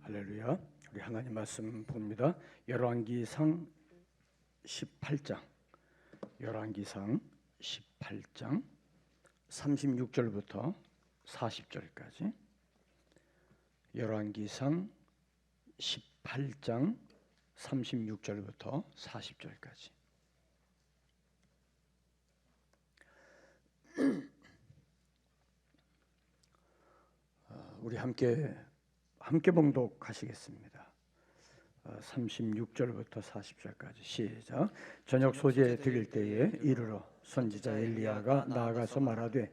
할렐루야. 우리 하나님 말씀 봅니다. 열왕기상 18장 36절부터 40절까지. 열왕기상 18장 36절부터 40절까지. 우리 함께 봉독하시겠습니다. 36절부터 40절까지 시작. 저녁 소재 드릴 때에 이르러 선지자 엘리야가 나아가서 말하되,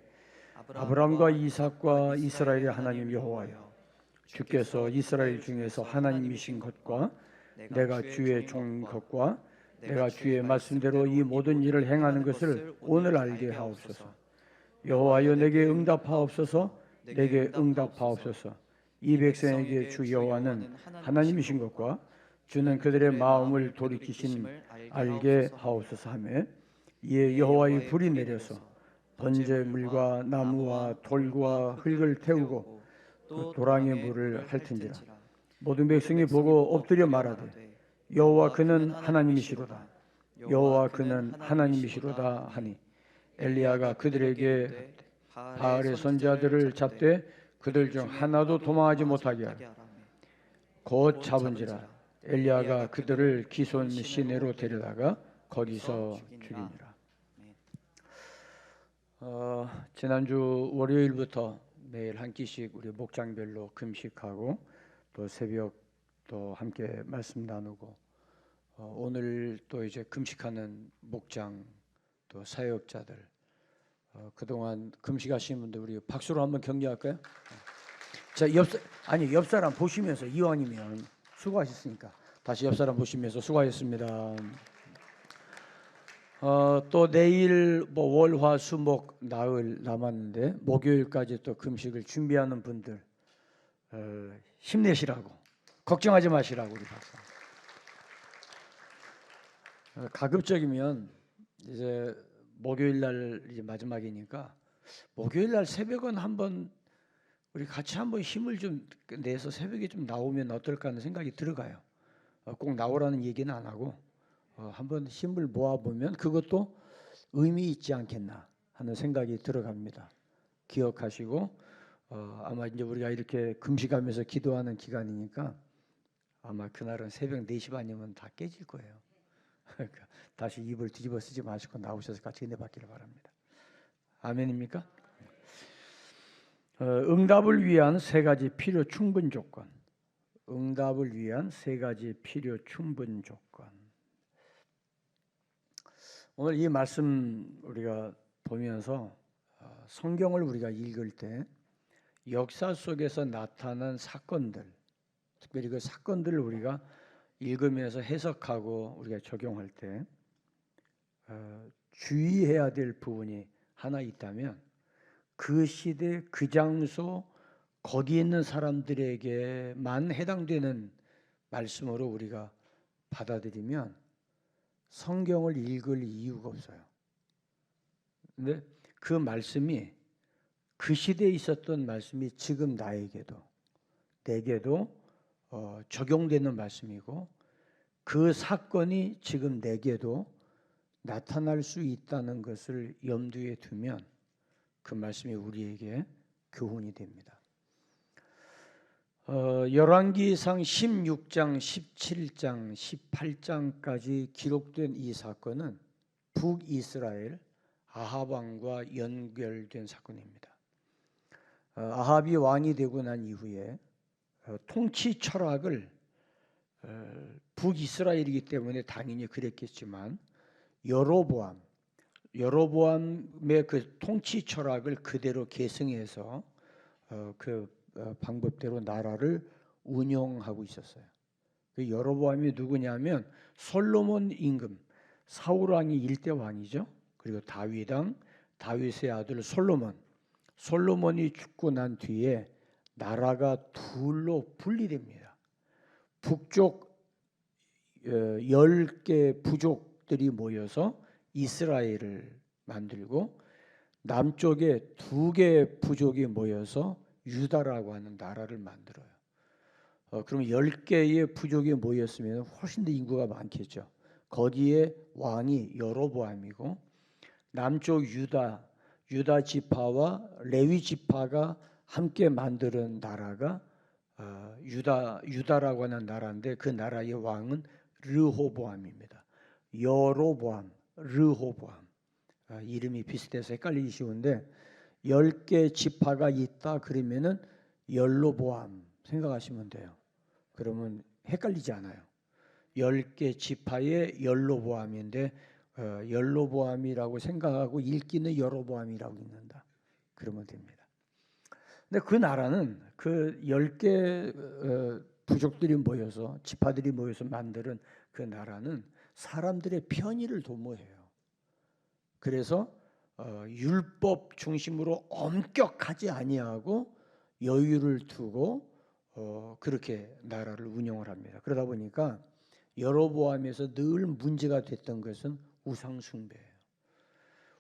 아브라함과 이삭과 이스라엘의 하나님 여호와여, 주께서 이스라엘 중에서 하나님이신 것과 내가 주의 종인 것과 내가 주의 말씀대로 이 모든 일을 행하는 것을 오늘 알게 하옵소서. 여호와여, 내게 응답하옵소서. 내게 응답하옵소서. 이 백성에게 주 여호와는 하나님이신 것과 주는 그들의 마음을 돌이키심을 알게 하옵소서 하며, 이에 여호와의 불이 내려서 번제물과 나무와 돌과 흙을 태우고 그 도랑의 물을 핥은지라. 모든 백성이 보고 엎드려 말하되, 여호와 그는 하나님이시로다. 여호와 그는 하나님이시로다 하니, 엘리야가 그들에게 바알의 선지자들을 잡되 그들 중 하나도 도망하지 못하게 하라. 곧 잡은지라. 엘리야가 그들을 기손 시내로 데려다가 거기서 죽이니라. 지난주 월요일부터 매일 한 끼씩 우리 목장별로 금식하고 또 새벽 또 함께 말씀 나누고, 오늘 또 이제 금식하는 목장 또 사역자들, 그동안 금식하신 분들 우리 박수로 한번 격려할까요? 자, 옆 사람 보시면서, 이왕이면 수고하셨으니까 다시 옆 사람 보시면서 수고하셨습니다. 또 내일 월, 화, 수, 목 나흘 남았는데 목요일까지 또 금식을 준비하는 분들 힘내시라고, 걱정하지 마시라고 우리 박사. 가급적이면 이제 목요일 날 이제 마지막이니까 목요일 날 새벽은 한번 우리 같이 한번 힘을 좀 내서 새벽에 좀 나오면 어떨까 하는 생각이 들어가요. 꼭 나오라는 얘기는 안 하고 한번 힘을 모아보면 그것도 의미 있지 않겠나 하는 생각이 들어갑니다. 기억하시고 아마 이제 우리가 이렇게 금식하면서 기도하는 기간이니까 아마 그날은 새벽 4시 반이면 다 깨질 거예요. 그러니까 다시 입을 뒤집어 쓰지 마시고 나오셔서 같이 은혜 받기를 바랍니다. 아멘입니까? 응답을 위한 3가지 필요 충분 조건. 응답을 위한 3가지 필요 충분 조건. 오늘 이 말씀 우리가 보면서 성경을 우리가 읽을 때 역사 속에서 나타난 사건들, 특별히 그 사건들을 우리가 읽으면서 해석하고 우리가 적용할 때 주의해야 될 부분이 하나 있다면, 그 시대 그 장소 거기 있는 사람들에게만 해당되는 말씀으로 우리가 받아들이면 성경을 읽을 이유가 없어요. 근데 그 말씀이 그 시대에 있었던 말씀이 지금 나에게도 내게도 적용되는 말씀이고, 그 사건이 지금 내게도 나타날 수 있다는 것을 염두에 두면 그 말씀이 우리에게 교훈이 됩니다. 열왕기상 16장, 17장, 18장까지 기록된 이 사건은 북이스라엘 아합 왕과 연결된 사건입니다. 아합이 왕이 되고 난 이후에 통치 철학을 북이스라엘이기 때문에 당연히 그랬겠지만 여로보암의 그 통치 철학을 그대로 계승해서 그 방법대로 나라를 운영하고 있었어요. 그 여로보암이 누구냐면 솔로몬 임금, 사울 왕이 일대 왕이죠. 그리고 다윗의 아들 솔로몬이 죽고 난 뒤에 나라가 둘로 분리됩니다. 북쪽 10개 부족들이 모여서 이스라엘을 만들고, 남쪽에 2개 부족이 모여서 유다라고 하는 나라를 만들어요. 그러면 10개의 부족이 모였으면 훨씬 더 인구가 많겠죠. 거기에 왕이 여로보암이고 남쪽 유다 지파와 레위 지파가 함께 만드는 나라가 유다라고 하는 나라인데 그 나라의 왕은 르호보암입니다. 여로보암, 르호보암. 이름이 비슷해서 헷갈리기 쉬운데 10개 지파가 있다 그러면은 열로보암 생각하시면 돼요. 그러면 헷갈리지 않아요. 10개 지파의 열로보암인데 열로보암이라고 생각하고 읽기는 여로보암이라고 읽는다. 그러면 됩니다. 근데 그 나라는 그 10개 부족들이 모여서 지파들이 모여서 만드는 그 나라는 사람들의 편의를 도모해요. 그래서 율법 중심으로 엄격하지 아니하고 여유를 두고 그렇게 나라를 운영을 합니다. 그러다 보니까 여로보암에서 늘 문제가 됐던 것은 우상숭배예요.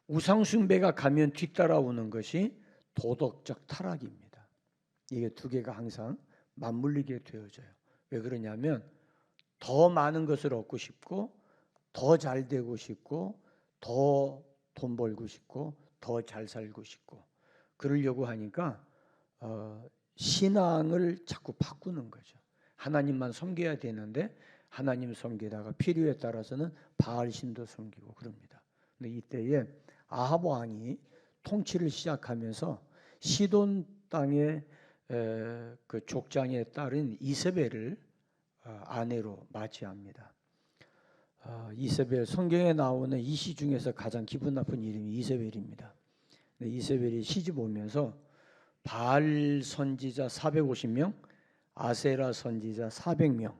우상숭배가 가면 뒤따라오는 것이 도덕적 타락입니다. 이게 두 개가 항상 맞물리게 되어져요. 왜 그러냐면 더 많은 것을 얻고 싶고 더 잘 되고 싶고 더 돈 벌고 싶고 더 잘 살고 싶고 그러려고 하니까 신앙을 자꾸 바꾸는 거죠. 하나님만 섬겨야 되는데 하나님 섬기다가 필요에 따라서는 바알 신도 섬기고 그럽니다. 근데 이때에 아합 왕이 통치를 시작하면서 시돈 땅의 그 족장에 따른 이세벨을 아내로 맞이합니다. 이세벨 성경에 나오는 이시 중에서 가장 기분 나쁜 이름이 이세벨입니다. 이세벨이 시집 오면서 바알 선지자 450명, 아세라 선지자 400명,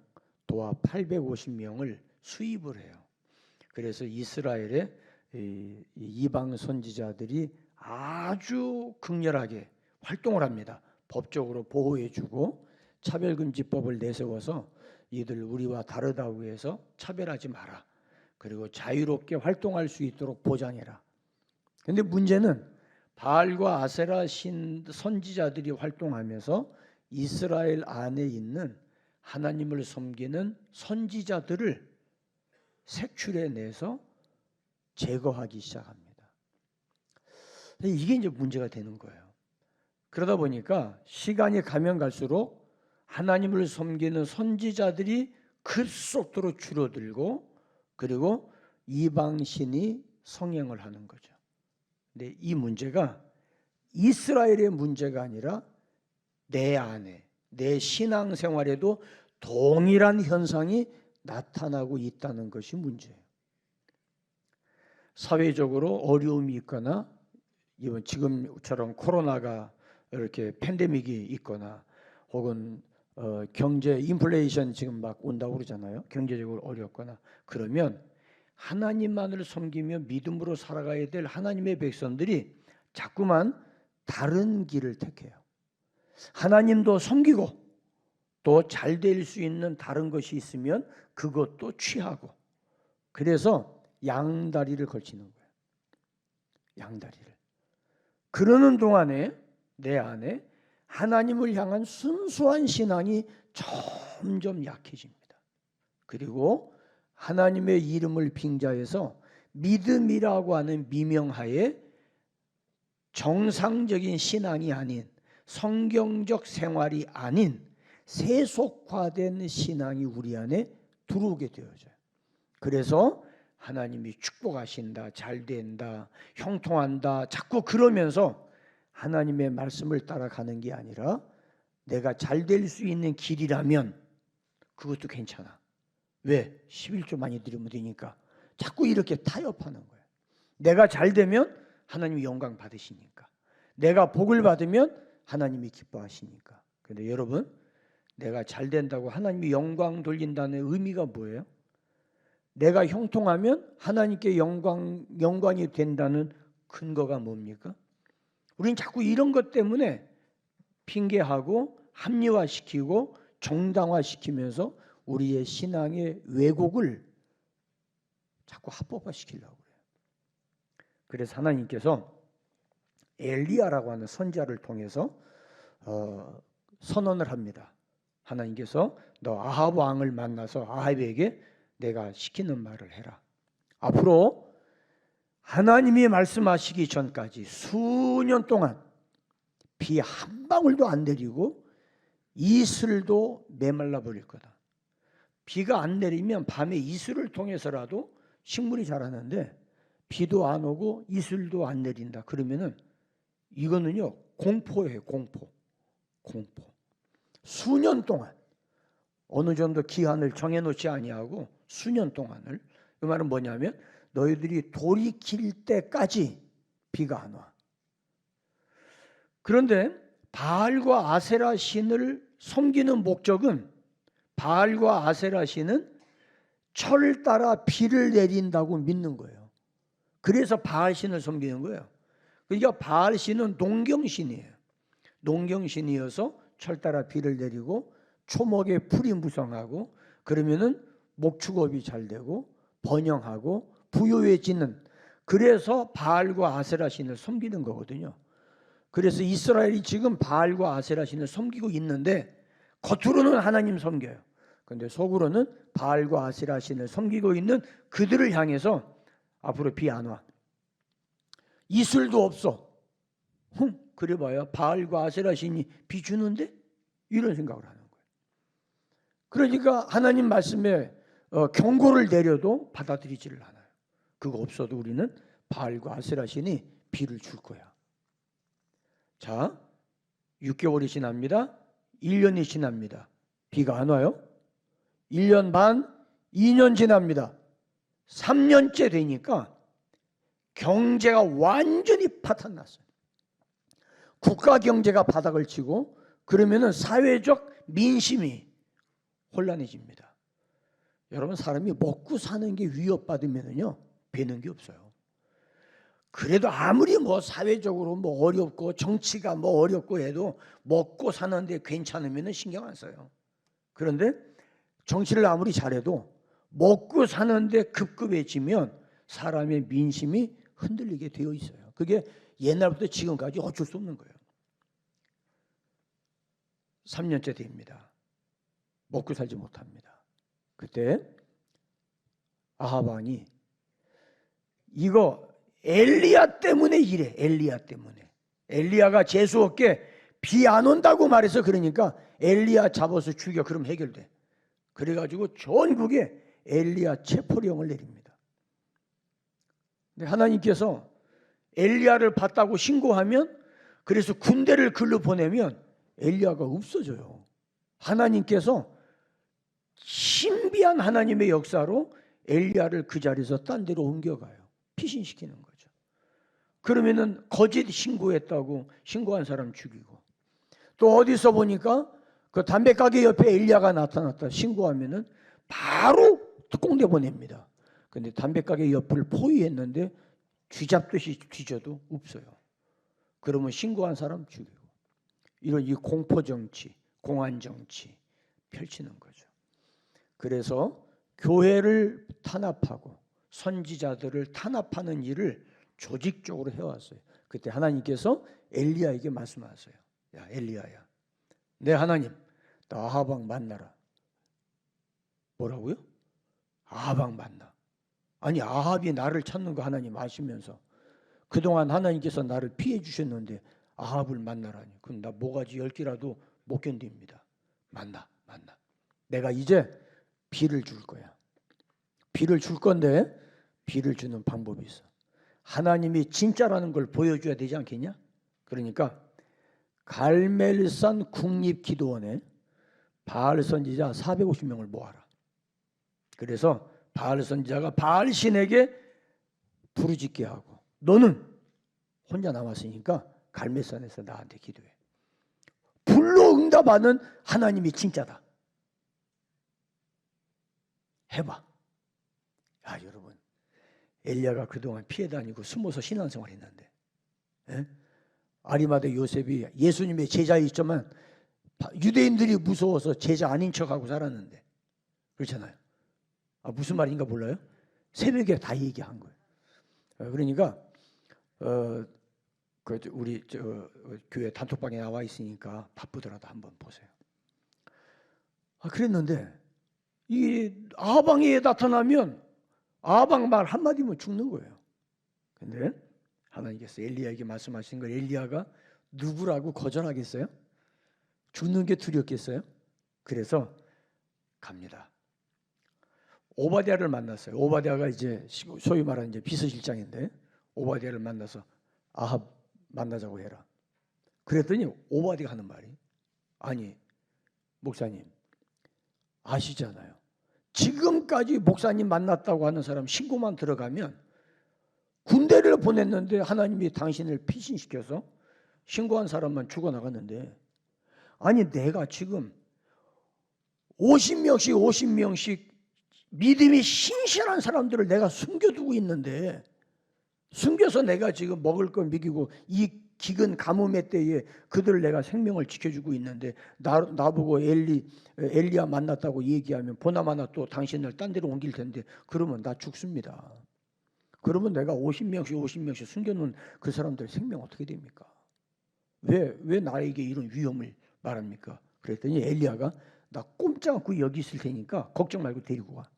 도합 850명을 수입을 해요. 그래서 이스라엘의 이방 선지자들이 아주 극렬하게 활동을 합니다. 법적으로 보호해주고 차별금지법을 내세워서 이들 우리와 다르다고 해서 차별하지 마라. 그리고 자유롭게 활동할 수 있도록 보장해라. 그런데 문제는 바알과 아세라 신 선지자들이 활동하면서 이스라엘 안에 있는 하나님을 섬기는 선지자들을 색출해내서 제거하기 시작합니다. 이게 이제 문제가 되는 거예요. 그러다 보니까 시간이 가면 갈수록 하나님을 섬기는 선지자들이 급속도로 줄어들고 그리고 이방신이 성행을 하는 거죠. 근데 이 문제가 이스라엘의 문제가 아니라 내 안에, 내 신앙생활에도 동일한 현상이 나타나고 있다는 것이 문제예요. 사회적으로 어려움이 있거나 이번 지금처럼 코로나가 이렇게 팬데믹이 있거나 혹은 경제 인플레이션 지금 막 온다고 그러잖아요. 경제적으로 어렵거나 그러면 하나님만을 섬기며 믿음으로 살아가야 될 하나님의 백성들이 자꾸만 다른 길을 택해요. 하나님도 섬기고 또 잘 될 수 있는 다른 것이 있으면 그것도 취하고 그래서 양다리를 걸치는 거예요. 양다리를. 그러는 동안에 내 안에 하나님을 향한 순수한 신앙이 점점 약해집니다. 그리고 하나님의 이름을 빙자해서 믿음이라고 하는 미명하에 정상적인 신앙이 아닌 성경적 생활이 아닌 세속화된 신앙이 우리 안에 들어오게 되어져요. 그래서 하나님이 축복하신다, 잘 된다, 형통한다 자꾸 그러면서 하나님의 말씀을 따라가는 게 아니라 내가 잘 될 수 있는 길이라면 그것도 괜찮아. 왜? 11조 많이 드리면 되니까. 자꾸 이렇게 타협하는 거예요. 내가 잘 되면 하나님이 영광 받으시니까. 내가 복을 받으면 하나님이 기뻐하시니까. 그런데 여러분, 내가 잘 된다고 하나님이 영광 돌린다는 의미가 뭐예요? 내가 형통하면 하나님께 영광이 된다는 근거가 뭡니까? 우리는 자꾸 이런 것 때문에 핑계하고 합리화시키고 정당화시키면서 우리의 신앙의 왜곡을 자꾸 합법화시키려고 그래요. 그래서 하나님께서 엘리야라고 하는 선지자를 통해서 선언을 합니다. 하나님께서 너 아합 왕을 만나서 아합에게 내가 시키는 말을 해라. 앞으로 하나님이 말씀하시기 전까지 수년 동안 비 한 방울도 안 내리고 이슬도 메말라 버릴 거다. 비가 안 내리면 밤에 이슬을 통해서라도 식물이 자라는데 비도 안 오고 이슬도 안 내린다. 그러면은 이거는요 공포예요. 공포. 수년 동안 어느 정도 기한을 정해놓지 아니하고 수년 동안을, 그 말은 뭐냐면 너희들이 돌이킬 때까지 비가 안 와. 그런데 바알과 아세라 신을 섬기는 목적은, 바알과 아세라 신은 철을 따라 비를 내린다고 믿는 거예요. 그래서 바알 신을 섬기는 거예요. 그러니까 바알 신은 농경신이에요. 농경신이어서 철 따라 비를 내리고 초목에 풀이 무성하고 그러면은 목축업이 잘 되고 번영하고 부유해지는, 그래서 바알과 아세라 신을 섬기는 거거든요. 그래서 이스라엘이 지금 바알과 아세라 신을 섬기고 있는데 겉으로는 하나님 섬겨요. 그런데 속으로는 바알과 아세라 신을 섬기고 있는 그들을 향해서 앞으로 비 안 와. 이슬도 없어. 그래봐야 바알과 아세라 신이 비 주는데? 이런 생각을 하는 거예요. 그러니까 하나님 말씀에 경고를 내려도 받아들이지를 않아요. 그거 없어도 우리는 바알과 아세라 신이 비를 줄 거야. 자, 6개월이 지납니다. 1년이 지납니다. 비가 안 와요. 1년 반, 2년 지납니다. 3년째 되니까 경제가 완전히 파탄났어요. 국가 경제가 바닥을 치고 그러면은 사회적 민심이 혼란해집니다. 여러분, 사람이 먹고 사는 게 위협받으면은요 배는 게 없어요. 그래도 아무리 뭐 사회적으로 뭐 어렵고 정치가 뭐 어렵고 해도 먹고 사는데 괜찮으면은 신경 안 써요. 그런데 정치를 아무리 잘해도 먹고 사는데 급급해지면 사람의 민심이 흔들리게 되어 있어요. 그게 옛날부터 지금까지 어쩔 수 없는 거예요. 3년째 됩니다. 먹고 살지 못합니다. 그때 아합 왕이 이거 엘리야 때문에 이래. 엘리야 때문에. 엘리야가 재수없게 비 안 온다고 말해서 그러니까 엘리야 잡아서 죽여. 그럼 해결돼. 그래가지고 전국에 엘리야 체포령을 내립니다. 근데 하나님께서 엘리야를 봤다고 신고하면, 그래서 군대를 글로 보내면 엘리야가 없어져요. 하나님께서 신비한 하나님의 역사로 엘리야를 그 자리에서 딴 데로 옮겨가요. 피신시키는 거죠. 그러면은 거짓 신고했다고 신고한 사람 죽이고, 또 어디서 보니까 그 담배 가게 옆에 엘리야가 나타났다 신고하면은 바로 특공대 보냅니다. 근데 담배 가게 옆을 포위했는데 쥐잡듯이 뒤져도 없어요. 그러면 신고한 사람 죽이고, 이런 이 공포 정치, 공안 정치 펼치는 거죠. 그래서 교회를 탄압하고 선지자들을 탄압하는 일을 조직적으로 해왔어요. 그때 하나님께서 엘리야에게 말씀하세요. 야 엘리야야, 내 하나님 나 아합 왕 만나라. 뭐라고요? 아합 왕 만나. 아니 아합이 나를 찾는 거 하나님 아시면서 그동안 하나님께서 나를 피해 주셨는데 아합을 만나라니. 그럼 나 모가지 10개라도 못 견딥니다. 만나. 내가 이제 비를 줄 거야. 비를 줄 건데 비를 주는 방법이 있어. 하나님이 진짜라는 걸 보여줘야 되지 않겠냐? 그러니까 갈멜산 국립기도원에 바알 선지자 450명을 모아라. 그래서 바알 선지자가 바알 신에게 부르짖게 하고, 너는 혼자 남았으니까 갈멜산에서 나한테 기도해. 불로 응답하는 하나님이 진짜다. 해봐. 야 여러분, 엘리야가 그동안 피해 다니고 숨어서 신앙생활 했는데, 아리마대 요셉이 예수님의 제자였지만 유대인들이 무서워서 제자 아닌 척하고 살았는데, 그렇잖아요. 무슨 말인가 몰라요? 새벽에 다 얘기한 거예요. 그러니까 우리 교회 단톡방에 나와 있으니까 바쁘더라도 한번 보세요. 그랬는데 이 아방에 나타나면 아방 말 한마디면 죽는 거예요. 근데 하나님께서 엘리야에게 말씀하신 걸 엘리야가 누구라고 거절하겠어요? 죽는 게 두렵겠어요? 그래서 갑니다. 오바댜를 만났어요. 오바댜가 이제 소위 말하는 이제 비서실장인데 오바댜를 만나서 아합 만나자고 해라. 그랬더니 오바댜가 하는 말이, 아니 목사님 아시잖아요. 지금까지 목사님 만났다고 하는 사람 신고만 들어가면 군대를 보냈는데 하나님이 당신을 피신시켜서 신고한 사람만 죽어나갔는데, 아니 내가 지금 50명씩 믿음이 신실한 사람들을 내가 숨겨두고 있는데, 숨겨서 내가 지금 먹을 걸 먹이고 이 기근 가뭄의 때에 그들을 내가 생명을 지켜주고 있는데 나보고 엘리야 만났다고 얘기하면 보나마나 또 당신을 딴 데로 옮길 텐데 그러면 나 죽습니다. 그러면 내가 50명씩 숨겨놓은 그 사람들 생명 어떻게 됩니까? 왜 나에게 이런 위험을 말합니까? 그랬더니 엘리야가 나 꼼짝 않고 여기 있을 테니까 걱정 말고 데리고 와.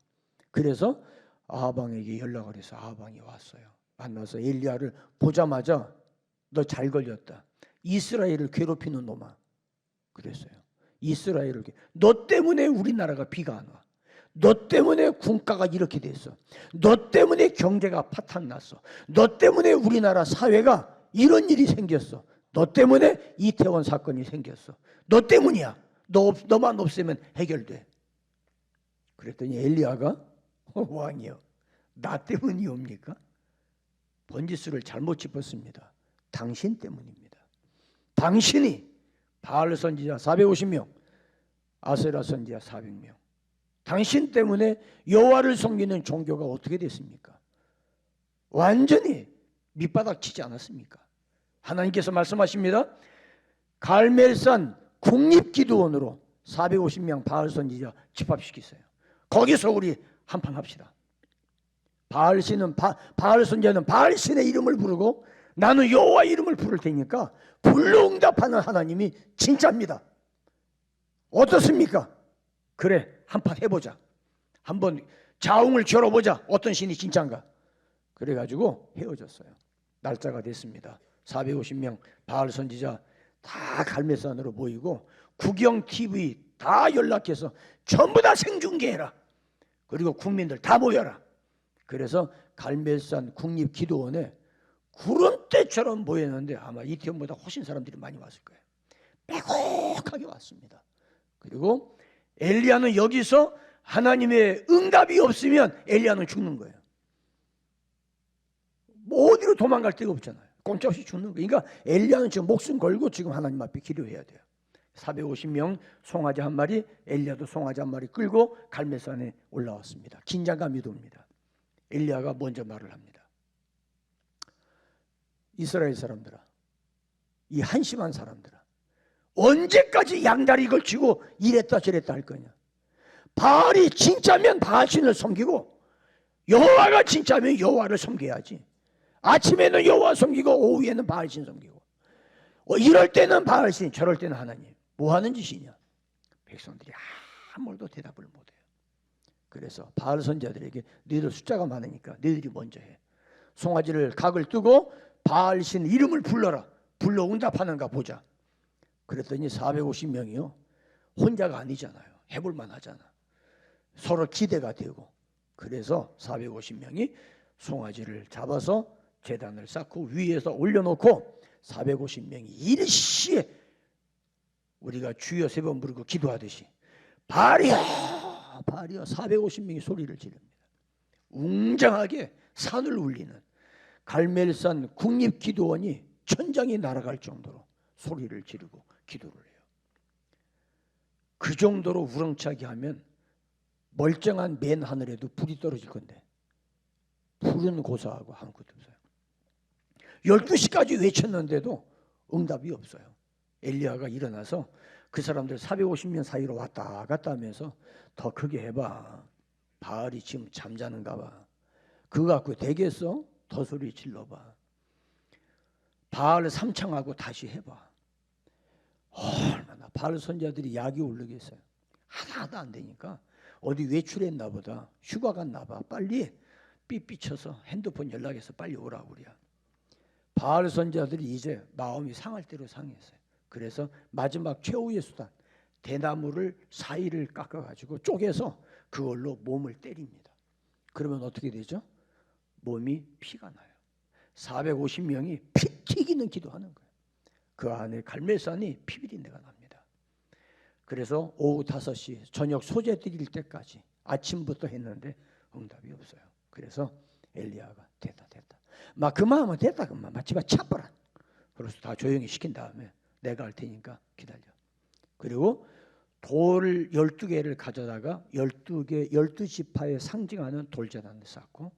그래서 아하방에게 연락을 해서 아하방이 왔어요. 만나서 엘리야를 보자마자 너 잘 걸렸다. 이스라엘을 괴롭히는 놈아. 그랬어요. 이스라엘을, 너 때문에 우리나라가 비가 안 와. 너 때문에 군가가 이렇게 됐어. 너 때문에 경제가 파탄났어. 너 때문에 우리나라 사회가 이런 일이 생겼어. 너 때문에 이태원 사건이 생겼어. 너 때문이야. 너만 없애면 해결돼. 그랬더니 엘리야가 왕이요, 나 때문이옵니까? 번지수를 잘못 짚었습니다. 당신 때문입니다. 당신이 바알 선지자 450명, 아세라 선지자 400명, 당신 때문에 여호와를 섬기는 종교가 어떻게 됐습니까? 완전히 밑바닥 치지 않았습니까? 하나님께서 말씀하십니다. 갈멜산 국립기도원으로 450명 바알 선지자 집합시키세요. 거기서 우리 한판 합시다. 바알 선지자는 바알 신의 이름을 부르고 나는 여호와 이름을 부를 테니까 불로응답하는 하나님이 진짜입니다. 어떻습니까? 그래, 한판 해보자. 한번 자웅을 겨뤄보자. 어떤 신이 진짜인가. 그래가지고 헤어졌어요. 날짜가 됐습니다. 450명 바알 선지자 다 갈멜산으로 모이고 국영 TV 다 연락해서 전부 다 생중계해라. 그리고 국민들 다 모여라. 그래서 갈멜산 국립기도원에 구름대처럼 모였는데 아마 이태원보다 훨씬 사람들이 많이 왔을 거예요. 빼곡하게 왔습니다. 그리고 엘리야는 여기서 하나님의 응답이 없으면 엘리야는 죽는 거예요. 뭐 어디로 도망갈 데가 없잖아요. 꼼짝없이 죽는 거예요. 그러니까 엘리야는 지금 목숨 걸고 지금 하나님 앞에 기도해야 돼요. 450명 송아지 한 마리, 엘리야도 송아지 한 마리 끌고 갈멜산에 올라왔습니다. 긴장감이 돕니다. 엘리야가 먼저 말을 합니다. 이스라엘 사람들아, 이 한심한 사람들아, 언제까지 양다리 걸치고 이랬다 저랬다 할 거냐? 바알이 진짜면 바알신을 섬기고 여호와가 진짜면 여호와를 섬겨야지. 아침에는 여호와 섬기고 오후에는 바알신 섬기고, 이럴 때는 바알신, 저럴 때는 하나님. 뭐 하는 짓이냐? 백성들이 아무도 대답을 못해요. 그래서 바알 선지자들에게 너희들 숫자가 많으니까 너희들이 먼저 해. 송아지를 각을 뜨고 바알신 이름을 불러라. 불러 응답하는가 보자. 그랬더니 450명이요. 혼자가 아니잖아요. 해볼만 하잖아. 서로 기대가 되고. 그래서 450명이 송아지를 잡아서 제단을 쌓고 위에서 올려놓고 450명이 일시에 우리가 주여 3번 부르고 기도하듯이 바알이야 바알이야 450명이 소리를 지릅니다. 웅장하게 산을 울리는 갈멜산 국립기도원이 천장이 날아갈 정도로 소리를 지르고 기도를 해요. 그 정도로 우렁차게 하면 멀쩡한 맨 하늘에도 불이 떨어질 건데 불은 고사하고 아무것도 없어요. 12시까지 외쳤는데도 응답이 없어요. 엘리야가 일어나서 그 사람들 450명 사이로 왔다 갔다 하면서 더 크게 해봐. 바알이 지금 잠자는가 봐. 그거 갖고 되겠어? 더 소리 질러봐. 바알 삼창하고 다시 해봐. 얼마나 바알 선자들이 약이 오르겠어요. 하나도 안 되니까 어디 외출했나 보다, 휴가 갔나 봐, 빨리 삐삐쳐서 핸드폰 연락해서 빨리 오라고 그래요. 바알 선지자들이 이제 마음이 상할 대로 상했어요. 그래서 마지막 최후의 수단, 대나무를 사이를 깎아가지고 쪼개서 그걸로 몸을 때립니다. 그러면 어떻게 되죠? 몸이 피가 나요. 450명이 피 튀기는 기도하는 거예요. 그 안에 갈멜산이 피비린내가 납니다. 그래서 오후 5시 저녁 소재 드릴 때까지 아침부터 했는데 응답이 없어요. 그래서 엘리야가 됐다 막 그만하면 됐다 그만 마치가 차버라. 그래서 다 조용히 시킨 다음에 내가 할 테니까 기다려. 그리고 돌 12개를 가져다가 12지파에 상징하는 돌재단을 쌓고,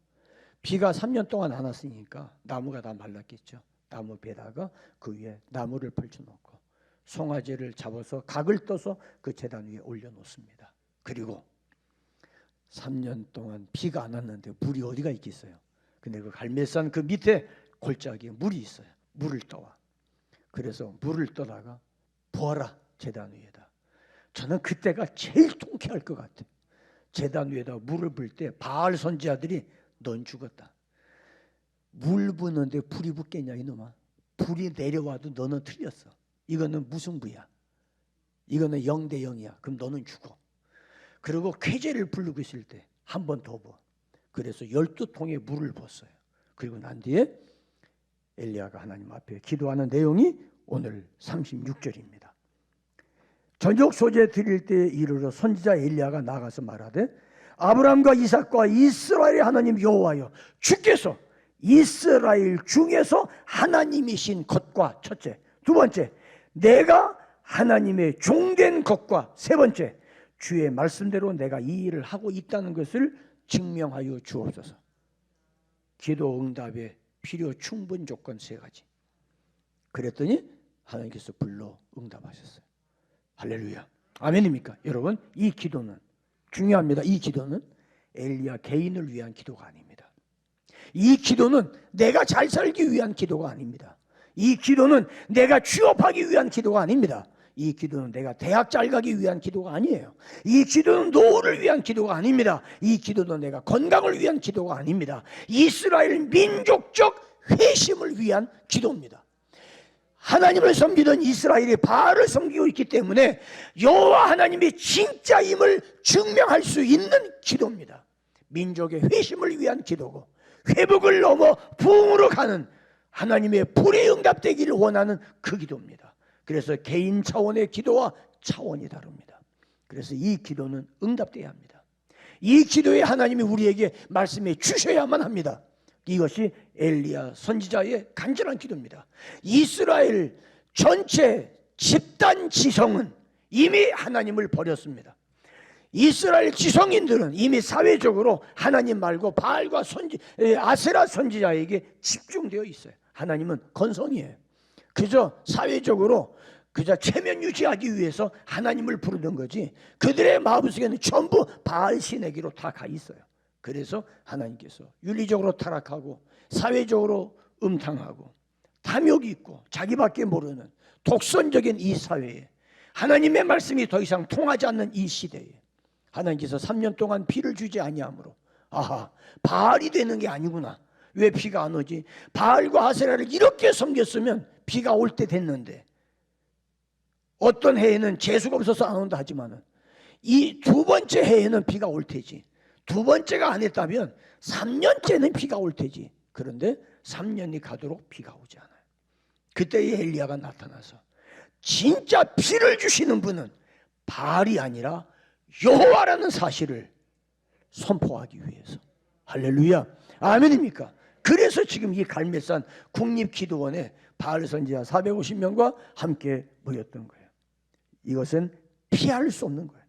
비가 3년 동안 안 왔으니까 나무가 다 말랐겠죠. 나무 배다가 그 위에 나무를 펼쳐놓고 송아지를 잡아서 각을 떠서 그 제단 위에 올려놓습니다. 그리고 3년 동안 비가 안 왔는데 물이 어디가 있겠어요. 근데 그 갈멜산 그 밑에 골짜기에 물이 있어요. 물을 떠와. 그래서 물을 떠다가 부어라 제단 위에다. 저는 그때가 제일 통쾌할 것 같아요. 제단 위에다 물을 불 때 바알 선지자들이 넌 죽었다. 물 부는데 불이 붙겠냐 이놈아. 불이 내려와도 너는 틀렸어. 이거는 무승부야. 이거는 0대 0이야. 그럼 너는 죽어. 그리고 쾌제를 부르고 있을 때 한 번 더 부어. 그래서 12통의 물을 부었어요. 그리고 난 뒤에 엘리야가 하나님 앞에 기도하는 내용이 오늘 36절입니다. 저녁 소재 드릴 때에 이르러 선지자 엘리야가 나가서 말하되 아브라함과 이삭과 이스라엘의 하나님 여호와여, 주께서 이스라엘 중에서 하나님이신 것과 첫째, 두 번째 내가 하나님의 종된 것과 세 번째 주의 말씀대로 내가 이 일을 하고 있다는 것을 증명하여 주옵소서. 기도 응답의 필요 충분 조건 세 가지. 그랬더니 하나님께서 불러 응답하셨어요. 할렐루야. 아멘입니까? 여러분, 이 기도는 중요합니다. 이 기도는 엘리야 개인을 위한 기도가 아닙니다. 이 기도는 내가 잘 살기 위한 기도가 아닙니다. 이 기도는 내가 취업하기 위한 기도가 아닙니다. 이 기도는 내가 대학 잘 가기 위한 기도가 아니에요. 이 기도는 노후를 위한 기도가 아닙니다. 이 기도는 내가 건강을 위한 기도가 아닙니다. 이스라엘 민족적 회심을 위한 기도입니다. 하나님을 섬기던 이스라엘이 바알을 섬기고 있기 때문에 여호와 하나님이 진짜임을 증명할 수 있는 기도입니다. 민족의 회심을 위한 기도고, 회복을 넘어 부흥으로 가는 하나님의 불이 응답되기를 원하는 그 기도입니다. 그래서 개인 차원의 기도와 차원이 다릅니다. 그래서 이 기도는 응답돼야 합니다. 이 기도에 하나님이 우리에게 말씀해 주셔야만 합니다. 이것이 엘리야 선지자의 간절한 기도입니다. 이스라엘 전체 집단 지성은 이미 하나님을 버렸습니다. 이스라엘 지성인들은 이미 사회적으로 하나님 말고 바알과 아세라 선지자에게 집중되어 있어요. 하나님은 건성이에요. 그저 사회적으로 그저 체면 유지하기 위해서 하나님을 부르는 거지, 그들의 마음속에는 전부 바알 신에게로 다 가 있어요. 그래서 하나님께서 윤리적으로 타락하고 사회적으로 음탕하고 탐욕이 있고 자기밖에 모르는 독선적인 이 사회에, 하나님의 말씀이 더 이상 통하지 않는 이 시대에 하나님께서 3년 동안 비를 주지 아니하므로, 아하, 바알이 되는 게 아니구나. 왜 비가 안 오지? 바알과 아세라를 이렇게 섬겼으면 비가 올 때 됐는데, 어떤 해에는 재수가 없어서 안 온다 하지만은 이 두 번째 해에는 비가 올 테지. 두 번째가 안 했다면 3년째는 비가 올 테지. 그런데 3년이 가도록 비가 오지 않아요. 그때의 엘리야가 나타나서 진짜 비를 주시는 분은 바알이 아니라 여호와라는 사실을 선포하기 위해서. 할렐루야. 아멘입니까? 그래서 지금 이 갈멜산 국립기도원에 바알 선지자 450명과 함께 모였던 거예요. 이것은 피할 수 없는 거예요.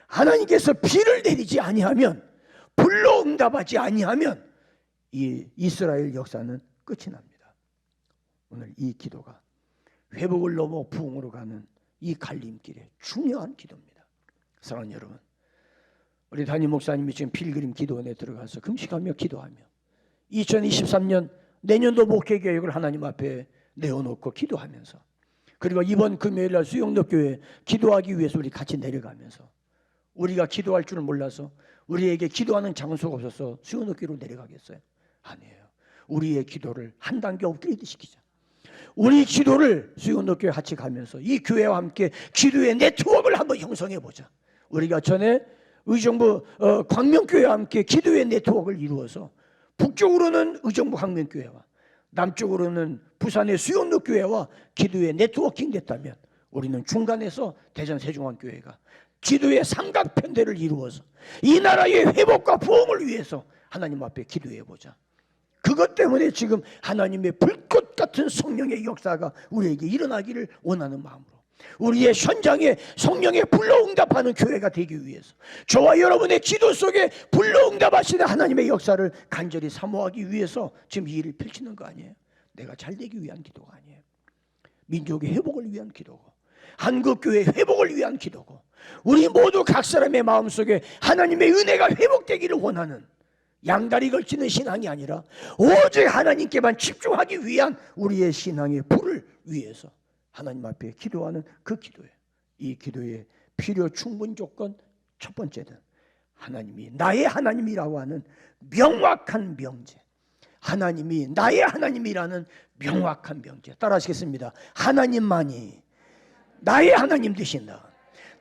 하나님께서 비를 내리지 아니하면, 불로 응답하지 아니하면 이 이스라엘 역사는 끝이 납니다. 오늘 이 기도가 회복을 넘어 부흥으로 가는 이 갈림길의 중요한 기도입니다. 사랑하는 여러분, 우리 담임 목사님이 지금 필그림 기도원에 들어가서 금식하며 기도하며 2023년 내년도 목회 계획을 하나님 앞에 내어놓고 기도하면서, 그리고 이번 금요일 날 수영덕교회 기도하기 위해서 우리 같이 내려가면서 우리가 기도할 줄을 몰라서 우리에게 기도하는 장소가 없어서 수요높기로 내려가겠어요? 아니에요. 우리의 기도를 한 단계 업그레이드 시키자. 우리 기도를 수요높기에 같이 가면서 이 교회와 함께 기도의 네트워크를 한번 형성해 보자. 우리가 전에 의정부 광명교회와 함께 기도의 네트워크를 이루어서 북쪽으로는 의정부 광명교회와 남쪽으로는 부산의 수용로교회와 기도의 네트워킹 됐다면 우리는 중간에서 대전 세종환교회가 기도의 삼각편대를 이루어서 이 나라의 회복과 부흥을 위해서 하나님 앞에 기도해 보자. 그것 때문에 지금 하나님의 불꽃 같은 성령의 역사가 우리에게 일어나기를 원하는 마음으로 우리의 현장에 성령의 불러응답하는 교회가 되기 위해서 저와 여러분의 기도 속에 불러응답하시는 하나님의 역사를 간절히 사모하기 위해서 지금 이 일을 펼치는 거 아니에요? 내가 잘 되기 위한 기도가 아니에요. 민족의 회복을 위한 기도고 한국교회의 회복을 위한 기도고 우리 모두 각 사람의 마음속에 하나님의 은혜가 회복되기를 원하는 양다리 걸치는 신앙이 아니라 오직 하나님께만 집중하기 위한 우리의 신앙의 불을 위해서 하나님 앞에 기도하는 그 기도예요. 이 기도의 필요 충분 조건 첫 번째는 하나님이 나의 하나님이라고 하는 명확한 명제. 하나님이 나의 하나님이라는 명확한 명제. 따라하시겠습니다. 하나님만이 나의 하나님 되신다.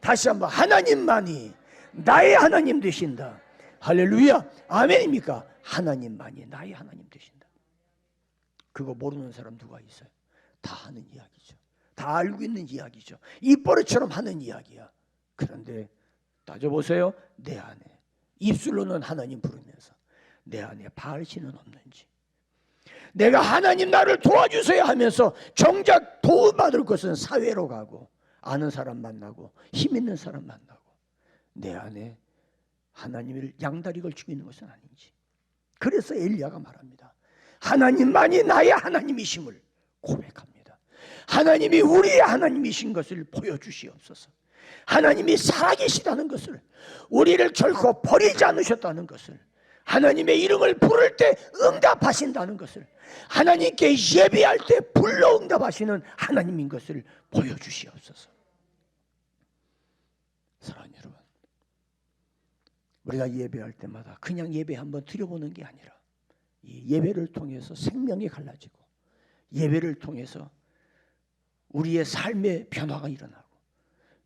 다시 한번 하나님만이 나의 하나님 되신다. 할렐루야. 아멘입니까? 하나님만이 나의 하나님 되신다. 그거 모르는 사람 누가 있어요? 다 하는 이야기죠. 다 알고 있는 이야기죠. 입버릇처럼 하는 이야기야. 그런데 따져보세요. 내 안에 입술로는 하나님 부르면서 내 안에 바알신은 없는지, 내가 하나님 나를 도와주세요 하면서 정작 도움받을 것은 사회로 가고 아는 사람 만나고 힘 있는 사람 만나고 내 안에 하나님을 양다리 걸치고 있는 것은 아닌지. 그래서 엘리야가 말합니다. 하나님만이 나의 하나님이심을 고백합니다. 하나님이 우리의 하나님이신 것을 보여주시옵소서. 하나님이 살아계시다는 것을, 우리를 결코 버리지 않으셨다는 것을, 하나님의 이름을 부를 때 응답하신다는 것을, 하나님께 예배할 때 불러 응답하시는 하나님인 것을 보여주시옵소서. 사랑하는 여러분, 우리가 예배할 때마다 그냥 예배 한번 드려보는 게 아니라 이 예배를 통해서 생명이 갈라지고 예배를 통해서 우리의 삶의 변화가 일어나고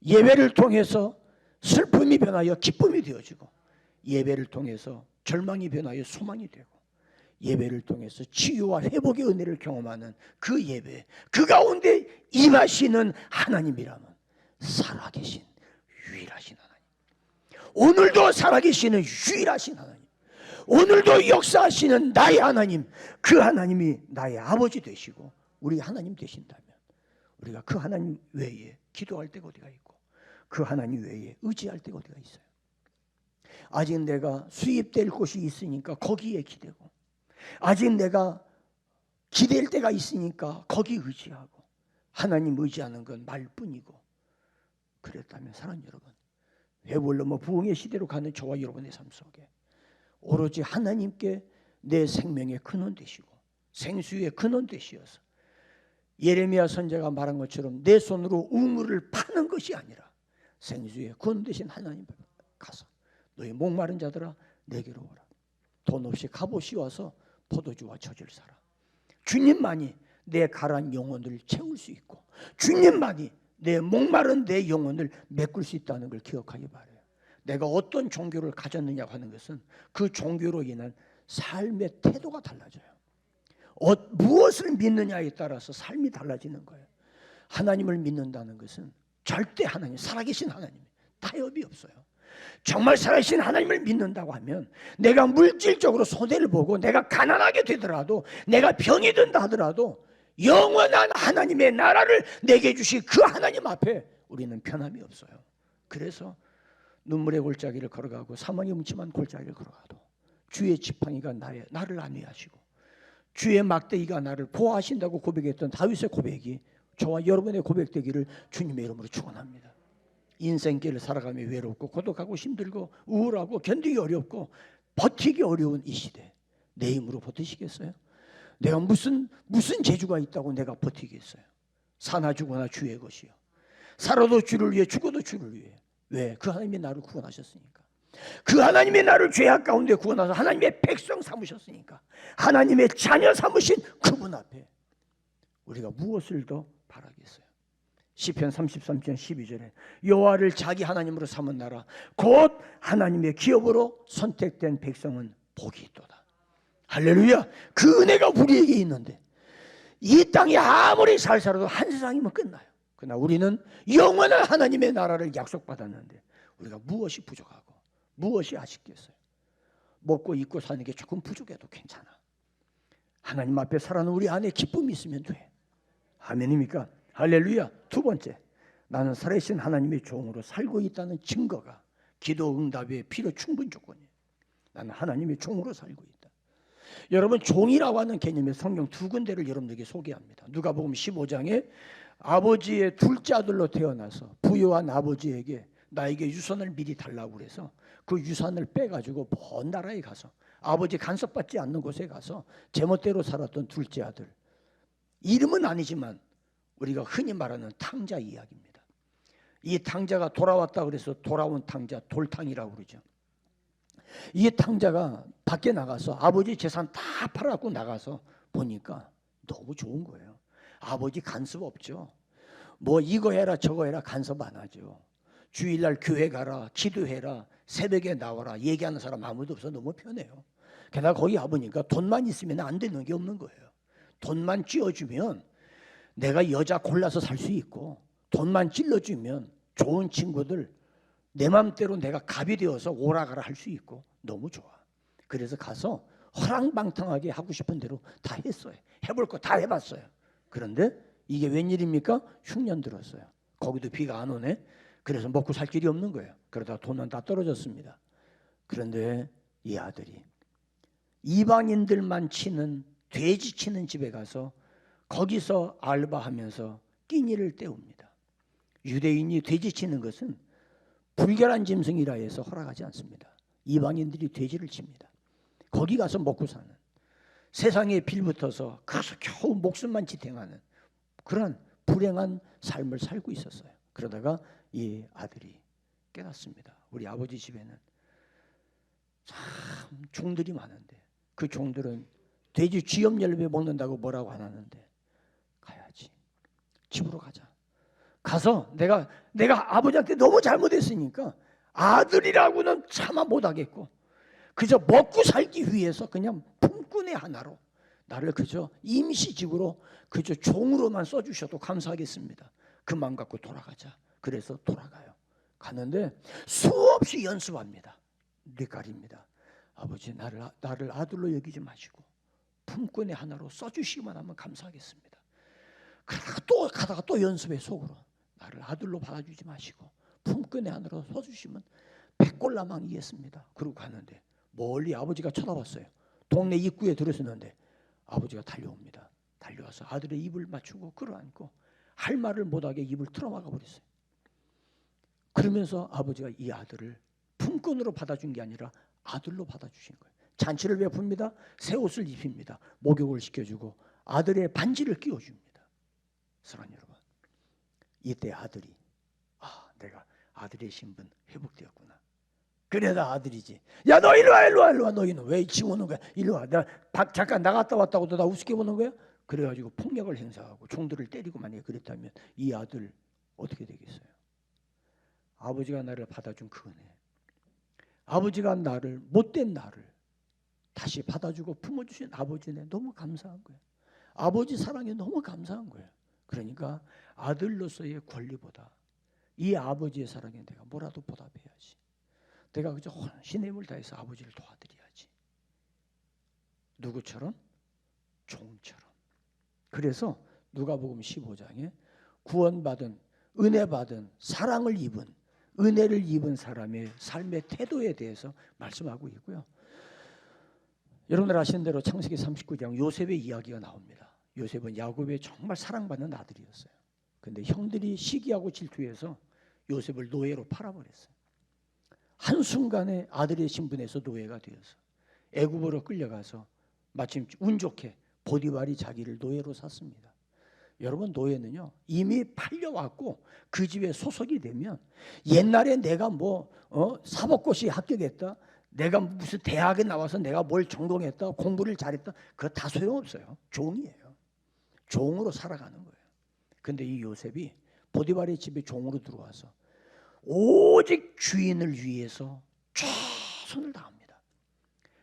예배를 통해서 슬픔이 변하여 기쁨이 되어지고 예배를 통해서 절망이 변하여 소망이 되고 예배를 통해서 치유와 회복의 은혜를 경험하는 그 예배, 그 가운데 임하시는 하나님이라면 살아계신 유일하신 하나님, 오늘도 살아계시는 유일하신 하나님, 오늘도 역사하시는 나의 하나님, 그 하나님이 나의 아버지 되시고 우리 하나님 되신다면 우리가 그 하나님 외에 기도할 때가 어디가 있고 그 하나님 외에 의지할 때가 어디가 있어요? 아직 내가 수입될 곳이 있으니까 거기에 기대고, 아직 내가 기댈 때가 있으니까 거기 의지하고, 하나님 의지하는 건 말뿐이고, 그랬다면 사랑하는 여러분, 회복로 부흥의 시대로 가는 저와 여러분의 삶 속에 오로지 하나님께 내 생명의 근원 되시고 생수의 근원 되시어서 예레미야 선지자가 말한 것처럼 내 손으로 우물을 파는 것이 아니라 생수의 근원 되신 하나님 앞에 가서 너희 목마른 자들아 내게로 오라. 돈 없이 값없이 와서 포도주와 젖을 사라. 주님만이 내 가라앉은 영혼을 채울 수 있고 주님만이 내 목마른 내 영혼을 메꿀 수 있다는 걸 기억하기 바라요. 내가 어떤 종교를 가졌느냐 하는 것은 그 종교로 인한 삶의 태도가 달라져요. 무엇을 믿느냐에 따라서 삶이 달라지는 거예요. 하나님을 믿는다는 것은 절대 하나님, 살아계신 하나님, 타협이 없어요. 정말 살아계신 하나님을 믿는다고 하면 내가 물질적으로 손해를 보고 내가 가난하게 되더라도 내가 병이 든다 하더라도 영원한 하나님의 나라를 내게 주신 그 하나님 앞에 우리는 편함이 없어요. 그래서 눈물의 골짜기를 걸어가고 사망의 음침한 골짜기를 걸어가도 주의 지팡이가 나를 안위하시고 주의 막대기가 나를 보호하신다고 고백했던 다윗의 고백이 저와 여러분의 고백되기를 주님의 이름으로 축원합니다. 인생길을 살아가며 외롭고 고독하고 힘들고 우울하고 견디기 어렵고 버티기 어려운 이 시대 내 힘으로 버티시겠어요? 내가 무슨 재주가 있다고 내가 버티겠어요? 사나 죽어나 주의 것이요, 살아도 주를 위해 죽어도 주를 위해. 왜? 그 하나님이 나를 구원하셨으니까. 그 하나님이 나를 죄악 가운데 구원하셔서 하나님의 백성 삼으셨으니까, 하나님의 자녀 삼으신 그분 앞에 우리가 무엇을 더 바라겠어요? 시편 33편 12절에 여호와를 자기 하나님으로 삼은 나라 곧 하나님의 기업으로 선택된 백성은 복이 있도다. 할렐루야. 그 은혜가 우리에게 있는데 이 땅에 아무리 잘 살아도 한 세상이면 끝나요. 그러나 우리는 영원한 하나님의 나라를 약속받았는데 우리가 무엇이 부족하고 무엇이 아쉽겠어요? 먹고 입고 사는 게 조금 부족해도 괜찮아. 하나님 앞에 살아는 우리 안에 기쁨이 있으면 돼. 아멘입니까? 할렐루야. 두 번째, 나는 살아계신 하나님의 종으로 살고 있다는 증거가 기도 응답의 필요 충분 조건이에요. 나는 하나님의 종으로 살고 있다. 여러분, 종이라고 하는 개념의 성경 두 군데를 여러분에게 소개합니다. 누가복음 15장에 아버지의 둘째 아들로 태어나서 부유한 아버지에게 나에게 유산을 미리 달라고 그래서 그 유산을 빼가지고 먼 나라에 가서 아버지 간섭받지 않는 곳에 가서 제멋대로 살았던 둘째 아들, 이름은 아니지만 우리가 흔히 말하는 탕자 이야기입니다. 이 탕자가 돌아왔다 그래서 돌아온 탕자, 돌탕이라고 그러죠. 이 탕자가 밖에 나가서 아버지 재산 다 팔아갖고 나가서 보니까 너무 좋은 거예요. 아버지 간섭 없죠. 뭐 이거 해라 저거 해라 간섭 안 하죠. 주일날 교회 가라, 기도해라, 새벽에 나와라 얘기하는 사람 아무도 없어. 너무 편해요. 게다가 거기 가보니까 돈만 있으면 안 되는 게 없는 거예요. 돈만 쥐어주면 내가 여자 골라서 살 수 있고, 돈만 찔러주면 좋은 친구들 내 맘대로 내가 갑이 되어서 오라가라 할 수 있고 너무 좋아. 그래서 가서 허랑방탕하게 하고 싶은 대로 다 했어요. 해볼 거 다 해봤어요. 그런데 이게 웬일입니까? 흉년 들었어요. 거기도 비가 안 오네. 그래서 먹고 살 길이 없는 거예요. 그러다 돈은 다 떨어졌습니다. 그런데 이 아들이 이방인들만 치는 돼지 치는 집에 가서 거기서 알바하면서 끼니를 때웁니다. 유대인이 돼지 치는 것은 불결한 짐승이라 해서 허락하지 않습니다. 이방인들이 돼지를 칩니다. 거기 가서 먹고 사는, 세상에 빌붙어서 가서 겨우 목숨만 지탱하는 그런 불행한 삶을 살고 있었어요. 그러다가 이 아들이 깨닫습니다. 우리 아버지 집에는 참 종들이 많은데 그 종들은 돼지 쥐염열매 먹는다고 뭐라고 안 하는데 가야지. 집으로 가자. 가서 내가 아버지한테 너무 잘못했으니까 아들이라고는 차마 못하겠고 그저 먹고 살기 위해서 그냥 품꾼의 하나로 나를 그저 임시직으로 그저 종으로만 써주셔도 감사하겠습니다. 그 마음 갖고 돌아가자. 그래서 돌아가요. 가는데 수없이 연습합니다. 뇌깔입니다. 아버지 나를 아들로 여기지 마시고 품꾼의 하나로 써주시기만 하면 감사하겠습니다. 가다가 또 연습해 속으로 나를 아들로 받아주지 마시고 품꾼의 하나로 써주시면 백골라망이겠습니다. 그러고 가는데 멀리 아버지가 쳐다봤어요. 동네 입구에 들어섰는데 아버지가 달려옵니다. 달려와서 아들의 입을 맞추고 끌어안고 할 말을 못하게 입을 틀어막아 버렸어요. 그러면서 아버지가 이 아들을 품꾼으로 받아준 게 아니라 아들로 받아주신 거예요. 잔치를 베풉니다. 새 옷을 입힙니다. 목욕을 시켜주고 아들의 반지를 끼워줍니다. 사랑하는 여러분, 이때 아들이 내가 아들의 신분 회복되었구나. 그래 나 아들이지. 야 너 일로 와. 너희는 왜 지금 오는 거야? 일로 와. 내가 잠깐 나갔다 왔다고 너 나 우습게 보는 거야? 그래가지고 폭력을 행사하고 종들을 때리고 만약에 그랬다면 이 아들 어떻게 되겠어요? 아버지가 나를 받아준 그 은혜, 아버지가 나를 못된 나를 다시 받아주고 품어주신 아버지네 너무 감사한 거예요. 아버지 사랑에 너무 감사한 거예요. 그러니까 아들로서의 권리보다 이 아버지의 사랑에 내가 뭐라도 보답해야지. 내가 그저 신의 힘을 다해서 아버지를 도와드려야지. 누구처럼? 종처럼. 그래서 누가복음 15장에 구원받은, 은혜받은, 사랑을 입은, 은혜를 입은 사람의 삶의 태도에 대해서 말씀하고 있고요. 여러분들 아시는 대로 창세기 39장 요셉의 이야기가 나옵니다. 요셉은 야곱의 정말 사랑받는 아들이었어요. 그런데 형들이 시기하고 질투해서 요셉을 노예로 팔아버렸어요. 한순간에 아들의 신분에서 노예가 되어서 애굽으로 끌려가서 마침 운 좋게 보디발이 자기를 노예로 샀습니다. 여러분, 노예는요 이미 팔려왔고 그 집에 소속이 되면, 옛날에 내가 사법고시 합격했다, 내가 무슨 대학에 나와서 내가 뭘 전공했다, 공부를 잘했다, 그거 다 소용없어요. 종이에요. 종으로 살아가는 거예요. 근데 이 요셉이 보디발의 집에 종으로 들어와서 오직 주인을 위해서 최선을 다합니다.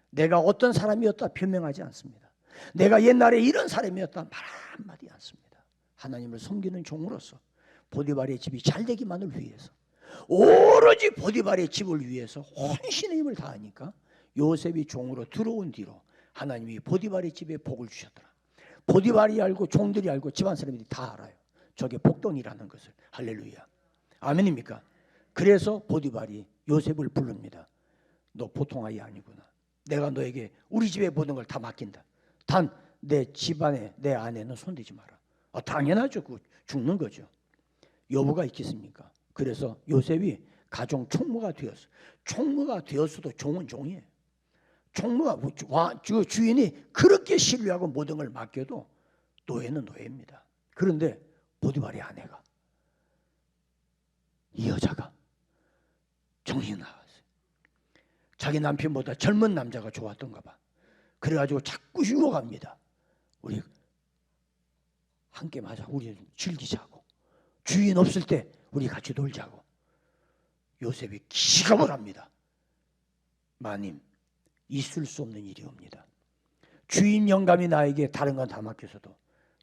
내가 어떤 사람이었다 변명하지 않습니다. 내가 옛날에 이런 사람이었다 말 한마디 않습니다. 하나님을 섬기는 종으로서 보디발의 집이 잘 되기만을 위해서, 오로지 보디발의 집을 위해서 혼신의 힘을 다하니까 요셉이 종으로 들어온 뒤로 하나님이 보디발의 집에 복을 주셨더라. 보디발이 알고 종들이 알고 집안 사람들이 다 알아요. 저게 복덩이라는 것을. 할렐루야. 아멘입니까? 그래서 보디발이 요셉을 부릅니다. 너 보통 아이 아니구나. 내가 너에게 우리 집에 모든 걸 다 맡긴다. 단 내 집안에 내 아내는 손대지 마라. 당연하죠. 그 죽는 거죠. 여부가 있겠습니까? 그래서 요셉이 가정 총무가 되었어. 총무가 되었어도 종은 종이에요. 총무가 주인이 그렇게 신뢰하고 모든 걸 맡겨도 노예는 노예입니다. 그런데 보디발의 아내가, 이 여자가 정신이 나갔어요. 자기 남편보다 젊은 남자가 좋았던가 봐. 그래가지고 자꾸 유혹합니다. 우리 함께 마자. 우리 즐기자고. 주인 없을 때 우리 같이 놀자고. 요셉이 기겁을 합니다. 마님, 있을 수 없는 일이옵니다. 주인 영감이 나에게 다른 건 다 맡겨서도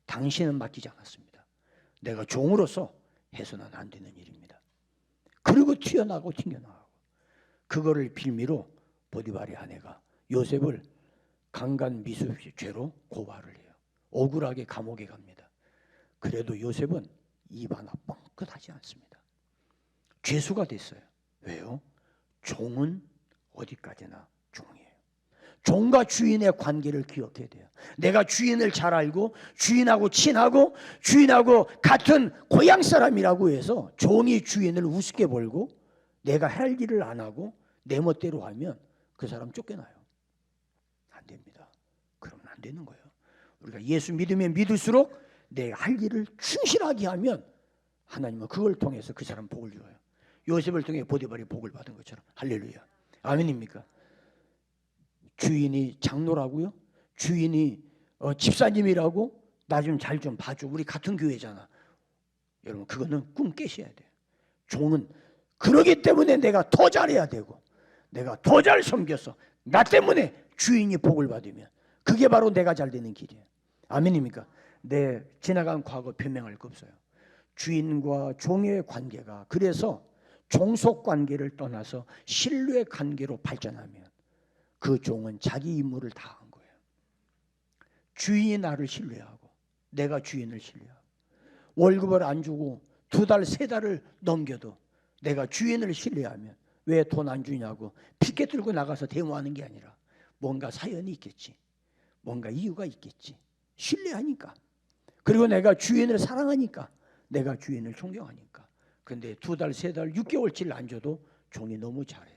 당신은 맡기지 않았습니다. 내가 종으로서 해서는 안 되는 일입니다. 그리고 튀어나가고 튕겨나가고, 그거를 빌미로 보디발의 아내가 요셉을 강간미수죄로 고발을 해요. 억울하게 감옥에 갑니다. 그래도 요셉은 입 하나 뻥끗하지 않습니다. 죄수가 됐어요. 왜요? 종은 어디까지나 종이에요. 종과 주인의 관계를 기억해야 돼요. 내가 주인을 잘 알고 주인하고 친하고 주인하고 같은 고향 사람이라고 해서 종이 주인을 우습게 보고 내가 할 일을 안 하고 내 멋대로 하면 그 사람 쫓겨나요. 안 됩니다. 그러면 안 되는 거예요. 우리가 예수 믿으면 믿을수록 내가 할 일을 충실하게 하면 하나님은 그걸 통해서 그 사람 복을 줘요. 요셉을 통해 보디발이 복을 받은 것처럼. 할렐루야. 아멘입니까? 주인이 장로라고요? 주인이 집사님이라고? 나 좀 잘 좀 봐줘. 우리 같은 교회잖아. 여러분, 그거는 꿈 깨셔야 돼요. 종은 그러기 때문에 내가 더 잘해야 되고 내가 더 잘 섬겼어. 나 때문에 주인이 복을 받으면 그게 바로 내가 잘 되는 길이에요. 아멘입니까? 내 지나간 과거 변명할 거 없어요. 주인과 종의 관계가, 그래서 종속 관계를 떠나서 신뢰 관계로 발전하면 그 종은 자기 임무를 다한 거예요. 주인이 나를 신뢰하고 내가 주인을 신뢰하고, 월급을 안 주고 2달, 3달을 넘겨도 내가 주인을 신뢰하면, 왜 돈 안 주냐고 피켓 들고 나가서 데모하는 게 아니라 뭔가 사연이 있겠지, 뭔가 이유가 있겠지. 신뢰하니까. 그리고 내가 주인을 사랑하니까, 내가 주인을 존경하니까. 근데 2달, 3달, 6개월치를 안 줘도 종이 너무 잘해.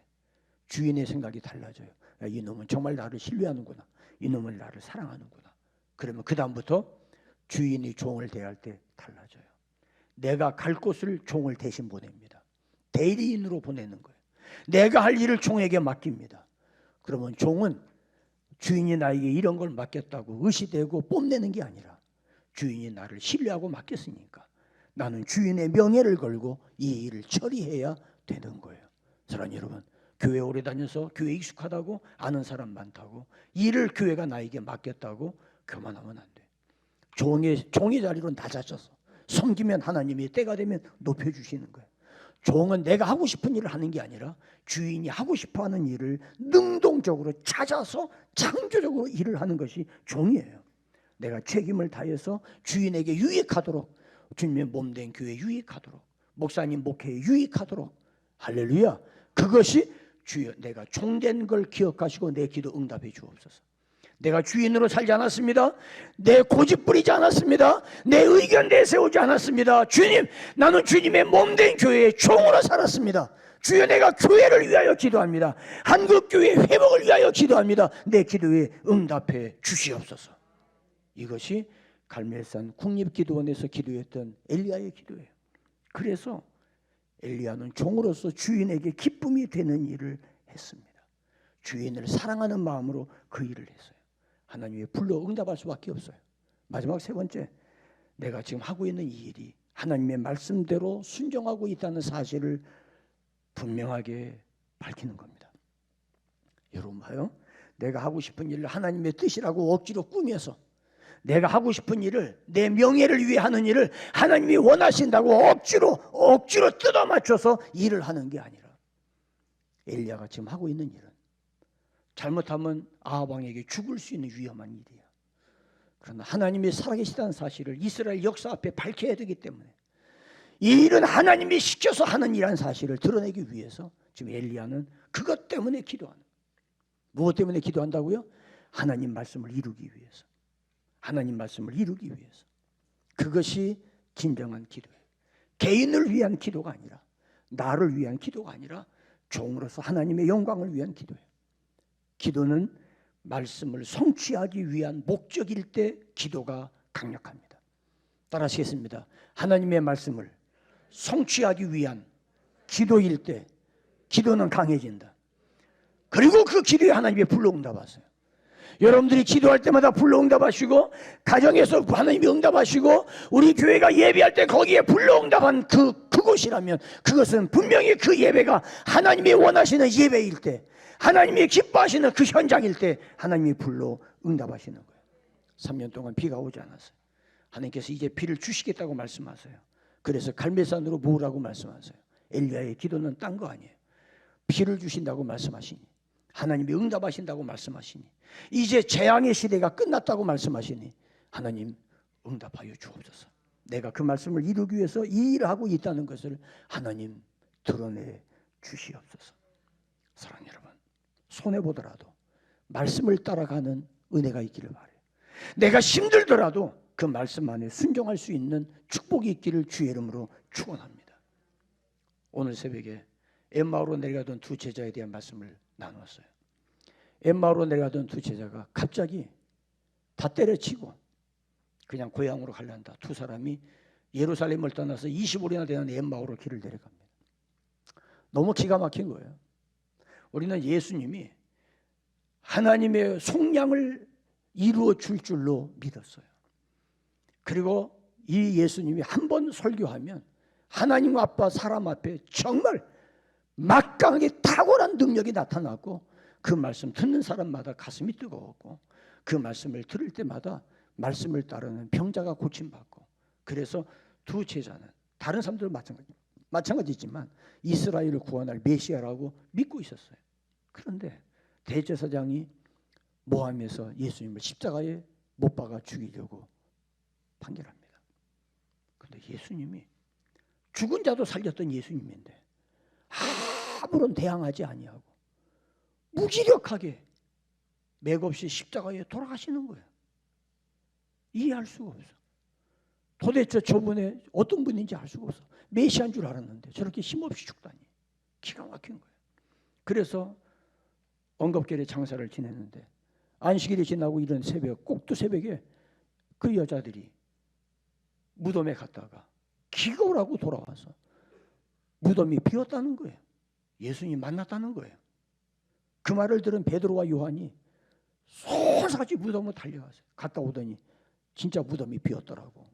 주인의 생각이 달라져요. 야, 이 놈은 정말 나를 신뢰하는구나. 이 놈은 나를 사랑하는구나. 그러면 그 다음부터 주인이 종을 대할 때 달라져요. 내가 갈 곳을 종을 대신 보냅니다. 대리인으로 보내는 거예요. 내가 할 일을 종에게 맡깁니다. 그러면 종은 주인이 나에게 이런 걸 맡겼다고 의시되고 뽐내는 게 아니라 주인이 나를 신뢰하고 맡겼으니까 나는 주인의 명예를 걸고 이 일을 처리해야 되는 거예요. 사랑하는 여러분, 교회 오래 다녀서 교회 익숙하다고 아는 사람 많다고 일을 교회가 나에게 맡겼다고 교만하면 안 돼. 종의 자리로 낮아져서 섬기면 하나님이 때가 되면 높여주시는 거예요. 종은 내가 하고 싶은 일을 하는 게 아니라 주인이 하고 싶어하는 일을 능동적으로 찾아서 창조적으로 일을 하는 것이 종이에요. 내가 책임을 다해서 주인에게 유익하도록, 주님의 몸된 교회에 유익하도록, 목사님 목회에 유익하도록. 할렐루야. 그것이 주여, 내가 종된 걸 기억하시고 내 기도 응답해 주옵소서. 내가 주인으로 살지 않았습니다. 내 고집 부리지 않았습니다. 내 의견 내세우지 않았습니다. 주님, 나는 주님의 몸된 교회의 종으로 살았습니다. 주여, 내가 교회를 위하여 기도합니다. 한국교회 회복을 위하여 기도합니다. 내 기도에 응답해 주시옵소서. 이것이 갈멜산 국립기도원에서 기도했던 엘리야의 기도예요. 그래서 엘리야는 종으로서 주인에게 기쁨이 되는 일을 했습니다. 주인을 사랑하는 마음으로 그 일을 했어요. 하나님의 불로 응답할 수밖에 없어요. 마지막 세 번째, 내가 지금 하고 있는 이 일이 하나님의 말씀대로 순종하고 있다는 사실을 분명하게 밝히는 겁니다. 여러분 봐요. 내가 하고 싶은 일을 하나님의 뜻이라고 억지로 꾸며서 내가 하고 싶은 일을, 내 명예를 위해 하는 일을 하나님이 원하신다고 억지로 뜯어 맞춰서 일을 하는 게 아니라, 엘리야가 지금 하고 있는 일은 잘못하면 아합 왕에게 죽을 수 있는 위험한 일이야. 그러나 하나님이 살아계시다는 사실을 이스라엘 역사 앞에 밝혀야 되기 때문에 이 일은 하나님이 시켜서 하는 일이라는 사실을 드러내기 위해서 지금 엘리야는 그것 때문에 기도하는 거예요. 무엇 때문에 기도한다고요? 하나님 말씀을 이루기 위해서. 하나님 말씀을 이루기 위해서. 그것이 진정한 기도예요. 개인을 위한 기도가 아니라, 나를 위한 기도가 아니라 종으로서 하나님의 영광을 위한 기도예요. 기도는 말씀을 성취하기 위한 목적일 때 기도가 강력합니다. 따라하시겠습니다. 하나님의 말씀을 성취하기 위한 기도일 때 기도는 강해진다. 그리고 그 기도에 하나님의 불로 응답하세요. 여러분들이 기도할 때마다 불로 응답하시고, 가정에서 하나님이 응답하시고, 우리 교회가 예배할 때 거기에 불로 응답한 그곳이라면 그것은 분명히 그 예배가 하나님이 원하시는 예배일 때, 하나님이 기뻐하시는 그 현장일 때 하나님이 불로 응답하시는 거예요. 3년 동안 비가 오지 않았어요. 하나님께서 이제 비를 주시겠다고 말씀하세요. 그래서 갈멜산으로 모으라고 말씀하세요. 엘리야의 기도는 딴 거 아니에요. 비를 주신다고 말씀하시니, 하나님이 응답하신다고 말씀하시니, 이제 재앙의 시대가 끝났다고 말씀하시니 하나님 응답하여 주옵소서. 내가 그 말씀을 이루기 위해서 이 일을 하고 있다는 것을 하나님 드러내 주시옵소서. 사랑하는 여러분, 손해보더라도 말씀을 따라가는 은혜가 있기를 바라요. 내가 힘들더라도 그 말씀 안에 순종할 수 있는 축복이 있기를 주의 이름으로 축원합니다. 오늘 새벽에 엠마오로 내려가던 두 제자에 대한 말씀을 나누었어요. 엠마오로 내려가던 두 제자가 갑자기 다 때려치고 그냥 고향으로 가려한다. 두 사람이 예루살렘을 떠나서 25년이나 되는 엠마오로 길을 내려갑니다. 너무 기가 막힌 거예요. 우리는 예수님이 하나님의 속량을 이루어 줄 줄로 믿었어요. 그리고 이 예수님이 한 번 설교하면 하나님 아빠 사람 앞에 정말 막강하게 탁월한 능력이 나타났고, 그 말씀 듣는 사람마다 가슴이 뜨거웠고, 그 말씀을 들을 때마다 말씀을 따르는 병자가 고침받고, 그래서 두 제자는 다른 사람들은 마찬가지지만 이스라엘을 구원할 메시아라고 믿고 있었어요. 그런데 대제사장이 모함에서 예수님을 십자가에 못 박아 죽이려고 판결합니다. 그런데 예수님이 죽은 자도 살렸던 예수님인데 아무런 대항하지 아니하고 무기력하게 맥없이 십자가에 돌아가시는 거예요. 이해할 수가 없어. 도대체 저분의 어떤 분인지 알 수가 없어. 메시아인 줄 알았는데 저렇게 힘없이 죽다니. 기가 막힌 거예요. 그래서 언급결에 장사를 지냈는데 안식일이 지나고 이런 새벽, 꼭두 새벽에 그 여자들이 무덤에 갔다가 기겁을 하고 돌아와서 무덤이 비었다는 거예요. 예수님 만났다는 거예요. 그 말을 들은 베드로와 요한이 솟아지 무덤으로 달려갔어요. 갔다 오더니 진짜 무덤이 비었더라고.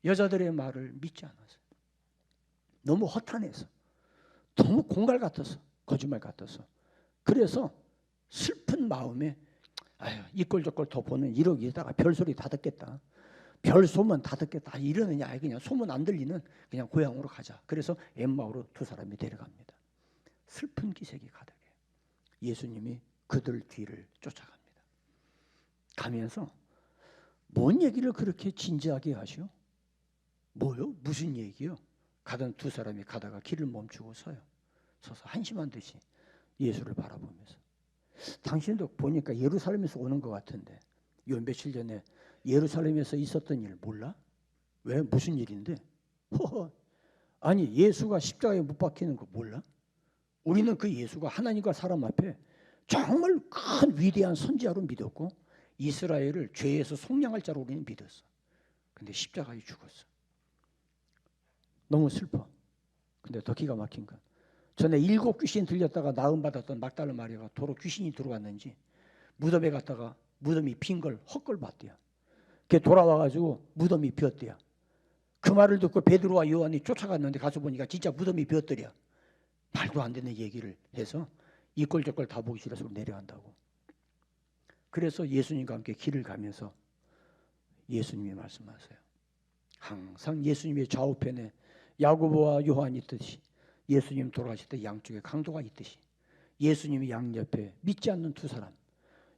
여자들의 말을 믿지 않았어요. 너무 허탄해서, 너무 공갈 같아서, 거짓말 같아서. 그래서 슬픈 마음에 이꼴저꼴 더 보는 이러기다가 별소리 다 듣겠다. 별소문 다 듣겠다. 이러느냐, 그냥 소문 안 들리는 그냥 고향으로 가자. 그래서 엠마오로 두 사람이 데려갑니다. 슬픈 기색이 가득해요. 예수님이 그들 뒤를 쫓아갑니다. 가면서 뭔 얘기를 그렇게 진지하게 하시오? 뭐요? 무슨 얘기요? 가던 두 사람이 가다가 길을 멈추고 서요. 서서 한심한 듯이 예수를 바라보면서, 당신도 보니까 예루살렘에서 오는 것 같은데 요 며칠 전에 예루살렘에서 있었던 일 몰라? 왜? 무슨 일인데? 아니, 예수가 십자가에 못 박히는 거 몰라? 우리는 그 예수가 하나님과 사람 앞에 정말 큰 위대한 선지자로 믿었고 이스라엘을 죄에서 속량할 자로 우리는 믿었어. 근데 십자가에 죽었어. 너무 슬퍼. 근데 더 기가 막힌 건 전에 7 귀신 들렸다가 나음 받았던 막달라 마리아가 도로 귀신이 들어왔는지 무덤에 갔다가 무덤이 빈 걸 헛걸 봤대요. 걔 돌아와가지고 무덤이 비었대요. 그 말을 듣고 베드로와 요한이 쫓아갔는데 가서 보니까 진짜 무덤이 비었더랴. 말도 안 되는 얘기를 해서 이꼴 저꼴 다 보기 싫어서 내려간다고. 그래서 예수님과 함께 길을 가면서 예수님이 말씀하세요. 항상 예수님의 좌우편에 야고보와 요한이 있듯이 예수님 돌아가실 때 양쪽에 강도가 있듯이 예수님이 양옆에 믿지 않는 두 사람,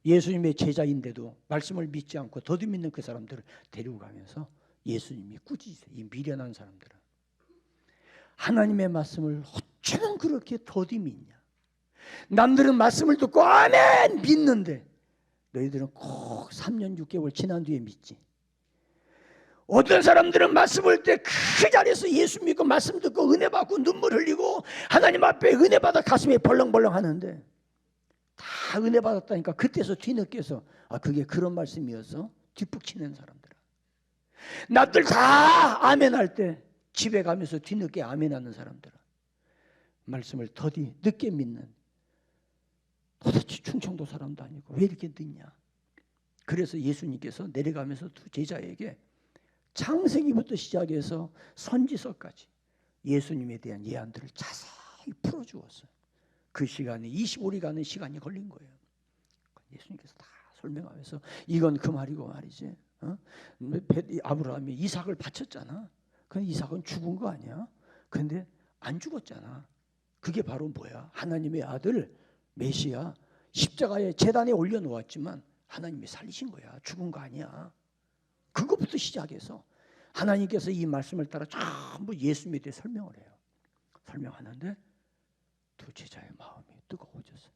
예수님의 제자인데도 말씀을 믿지 않고 더듬이는 그 사람들을 데리고 가면서 예수님이 꾸짖으세요. 이 미련한 사람들은 하나님의 말씀을 어쩌면 그렇게 더듬이냐. 남들은 말씀을 듣고 아멘 믿는데 너희들은 꼭 3년 6개월 지난 뒤에 믿지. 어떤 사람들은 말씀 볼 때 그 자리에서 예수 믿고 말씀 듣고 은혜 받고 눈물 흘리고 하나님 앞에 은혜 받아 가슴이 벌렁벌렁 하는데 다 은혜 받았다니까 그때서 뒤늦게서 그게 그런 말씀이어서 뒷북치는 사람들은 남들 다 아멘 할 때 집에 가면서 뒤늦게 아멘 하는 사람들은 말씀을 더디 늦게 믿는 도대체 충청도 사람도 아니고 왜 이렇게 늦냐. 그래서 예수님께서 내려가면서 두 제자에게 창세기부터 시작해서 선지서까지 예수님에 대한 예언들을 자세히 풀어주었어요. 그 시간에 25리 가는 시간이 걸린 거예요. 예수님께서 다 설명하면서 이건 그 말이고 말이지. 아브라함이 이삭을 바쳤잖아. 근데 이삭은 죽은 거 아니야? 근데 안 죽었잖아. 그게 바로 뭐야? 하나님의 아들 메시아 십자가에 제단에 올려놓았지만 하나님이 살리신 거야. 죽은 거 아니야. 그것부터 시작해서 하나님께서 이 말씀을 따라 전부 예수님에 대해 설명을 해요. 설명하는데 두 제자의 마음이 뜨거워졌어요.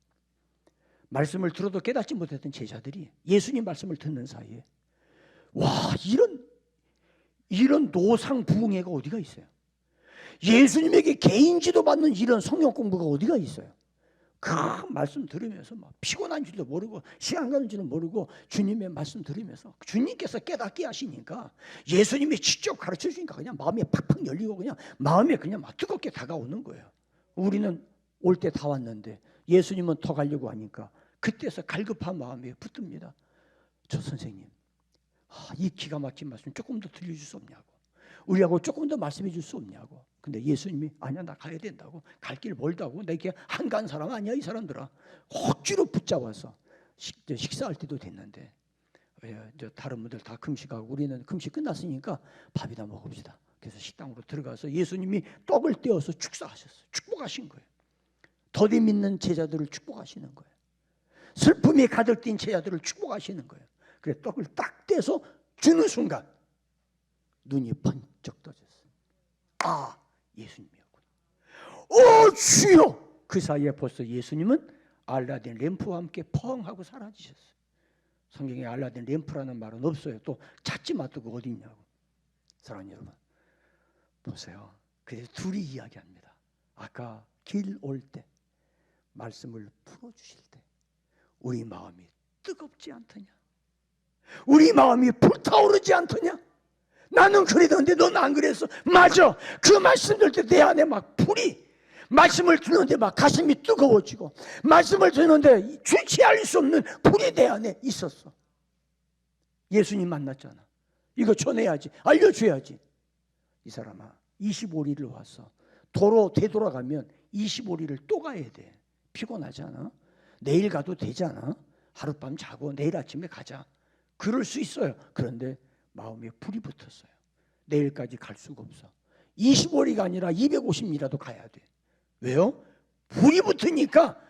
말씀을 들어도 깨닫지 못했던 제자들이 예수님 말씀을 듣는 사이에 와 이런 노상부흥회가 어디가 있어요? 예수님에게 개인 지도받는 이런 성경 공부가 어디가 있어요? 그 말씀 들으면서 막 피곤한 줄도 모르고 시간 가는 줄도 모르고 주님의 말씀 들으면서 주님께서 깨닫게 하시니까 예수님이 직접 가르쳐 주니까 그냥 마음이 팍팍 열리고 그냥 마음에 그냥 막 뜨겁게 다가오는 거예요. 우리는 올 때 다 왔는데 예수님은 더 가려고 하니까 그때서 갈급한 마음이 붙듭니다. 저 선생님 이 기가 막힌 말씀 조금 더 들려줄 수 없냐고. 우리하고 조금 더 말씀해 줄 수 없냐고. 근데 예수님이 아니야 나 가야 된다고. 갈 길 멀다고. 나 이렇게 한가한 사람 아니야 이 사람들아. 억지로 붙잡아서 식사할 때도 됐는데 다른 분들 다 금식하고 우리는 금식 끝났으니까 밥이나 먹읍시다. 그래서 식당으로 들어가서 예수님이 떡을 떼어서 축사하셨어요. 축복하신 거예요. 더디 믿는 제자들을 축복하시는 거예요. 슬픔이 가득 띈 제자들을 축복하시는 거예요. 그래 떡을 딱 떼서 주는 순간 눈이 번쩍 떠졌어요. 예수님이었구나. 주여! 그 사이에 벌써 예수님은 알라딘 램프와 함께 펑하고 사라지셨어요. 성경에 알라딘 램프라는 말은 없어요. 또 찾지 마뜨고 어디 있냐고. 사랑하는 여러분 보세요. 그래서 둘이 이야기합니다. 아까 길 올 때 말씀을 풀어주실 때 우리 마음이 뜨겁지 않더냐? 우리 마음이 불타오르지 않더냐? 나는 그랬는데 넌 안 그랬어. 맞아. 그 말씀 들을 때 내 안에 막 불이 말씀을 듣는데 막 가슴이 뜨거워지고 말씀을 듣는데 주체할 수 없는 불이 내 안에 있었어. 예수님 만났잖아. 이거 전해야지. 알려줘야지. 이 사람아 25리를 왔어. 도로 되돌아가면 25리를 또 가야 돼. 피곤하지 않아? 내일 가도 되잖아. 하룻밤 자고 내일 아침에 가자. 그럴 수 있어요. 그런데 마음에 불이 붙었어요. 내일까지 갈 수가 없어. 25리가 아니라 250리라도 가야 돼. 왜요? 불이 붙으니까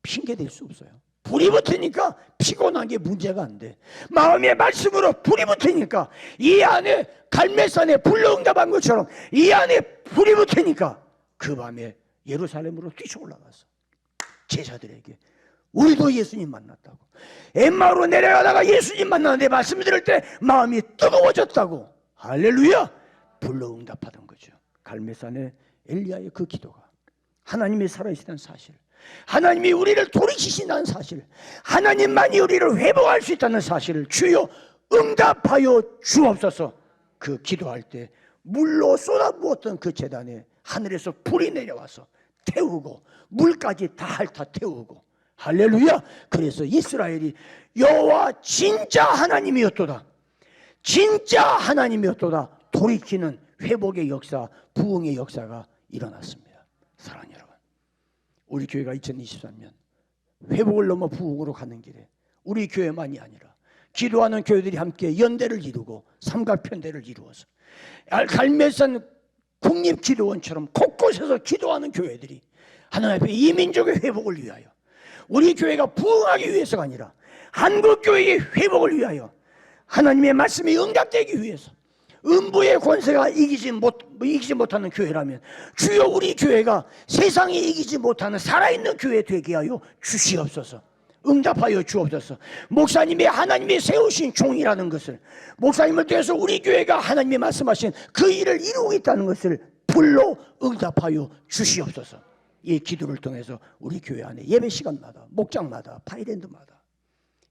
핑계 댈 수 없어요. 불이 붙으니까 피곤한 게 문제가 안 돼. 마음의 말씀으로 불이 붙으니까 이 안에 갈멜산에 불러응답한 것처럼 이 안에 불이 붙으니까 그 밤에 예루살렘으로 뛰쳐올라갔어. 제자들에게 우리도 예수님 만났다고. 엠마오로 내려가다가 예수님 만났는데 말씀 들을 때 마음이 뜨거워졌다고. 할렐루야. 불러응답하던 거죠. 갈멜산의 엘리야의 그 기도가 하나님이 살아계시다는 사실, 하나님이 우리를 돌이키신다는 사실, 하나님만이 우리를 회복할 수 있다는 사실을 주여 응답하여 주옵소서. 그 기도할 때 물로 쏟아부었던 그 제단에 하늘에서 불이 내려와서 태우고 물까지 다 핥아 태우고, 할렐루야. 그래서 이스라엘이 여호와 진짜 하나님이었도다, 진짜 하나님이었도다 돌이키는 회복의 역사, 부흥의 역사가 일어났습니다. 사랑하는 여러분, 우리 교회가 2023년 회복을 넘어 부흥으로 가는 길에 우리 교회만이 아니라 기도하는 교회들이 함께 연대를 이루고 삼각편대를 이루어서 갈멜산 국립기도원처럼 곳곳에서 기도하는 교회들이 하나님 앞에 이 민족의 회복을 위하여, 우리 교회가 부흥하기 위해서가 아니라 한국교회의 회복을 위하여, 하나님의 말씀이 응답되기 위해서, 음부의 권세가 이기지 못하는 교회라면 주여 우리 교회가 세상이 이기지 못하는 살아있는 교회 되게 하여 주시옵소서. 응답하여 주옵소서. 목사님이 하나님이 세우신 종이라는 것을, 목사님을 통해서 우리 교회가 하나님이 말씀하신 그 일을 이루고 있다는 것을 불로 응답하여 주시옵소서. 이 기도를 통해서 우리 교회 안에 예배 시간마다, 목장마다, 파이랜드마다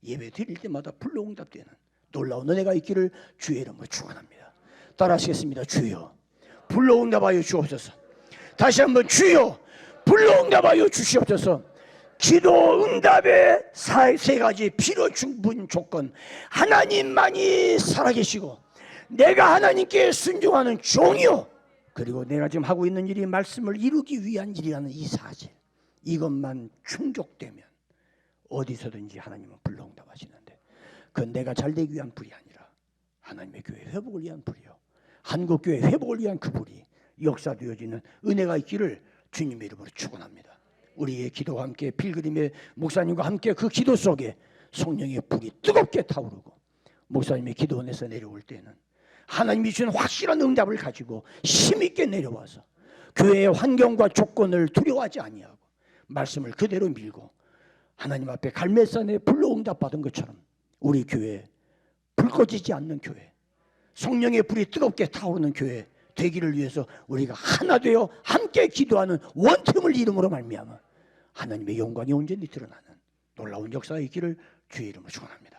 예배 드릴 때마다 불로 응답되는 놀라운 은혜가 있기를 주의 이름으로 축원합니다. 따라하시겠습니다. 주여 불로 응답하여 주옵소서. 다시 한번 주여 불로 응답하여 주시옵소서. 기도 응답의 세 가지 필요 충분 조건, 하나님만이 살아계시고 내가 하나님께 순종하는 종이요, 그리고 내가 지금 하고 있는 일이 말씀을 이루기 위한 일이라는 이 사실, 이것만 충족되면 어디서든지 하나님은 불로 응답하시는데, 그건 내가 잘되기 위한 불이 아니라 하나님의 교회 회복을 위한 불이요, 한국교회 회복을 위한 그 불이 역사되어지는 은혜가 있기를 주님의 이름으로 축원합니다. 우리의 기도와 함께 필그림의 목사님과 함께 그 기도 속에 성령의 불이 뜨겁게 타오르고 목사님의 기도원에서 내려올 때는 하나님이 주는 확실한 응답을 가지고 힘있게 내려와서 교회의 환경과 조건을 두려워하지 아니하고 말씀을 그대로 밀고 하나님 앞에 갈멜산에 불로 응답받은 것처럼 우리 교회, 불 꺼지지 않는 교회, 성령의 불이 뜨겁게 타오르는 교회 되기를 위해서 우리가 하나 되어 함께 기도하는 원팀을 이름으로 말미암아 하나님의 영광이 온전히 드러나는 놀라운 역사가 있기를 주의 이름으로 축원합니다.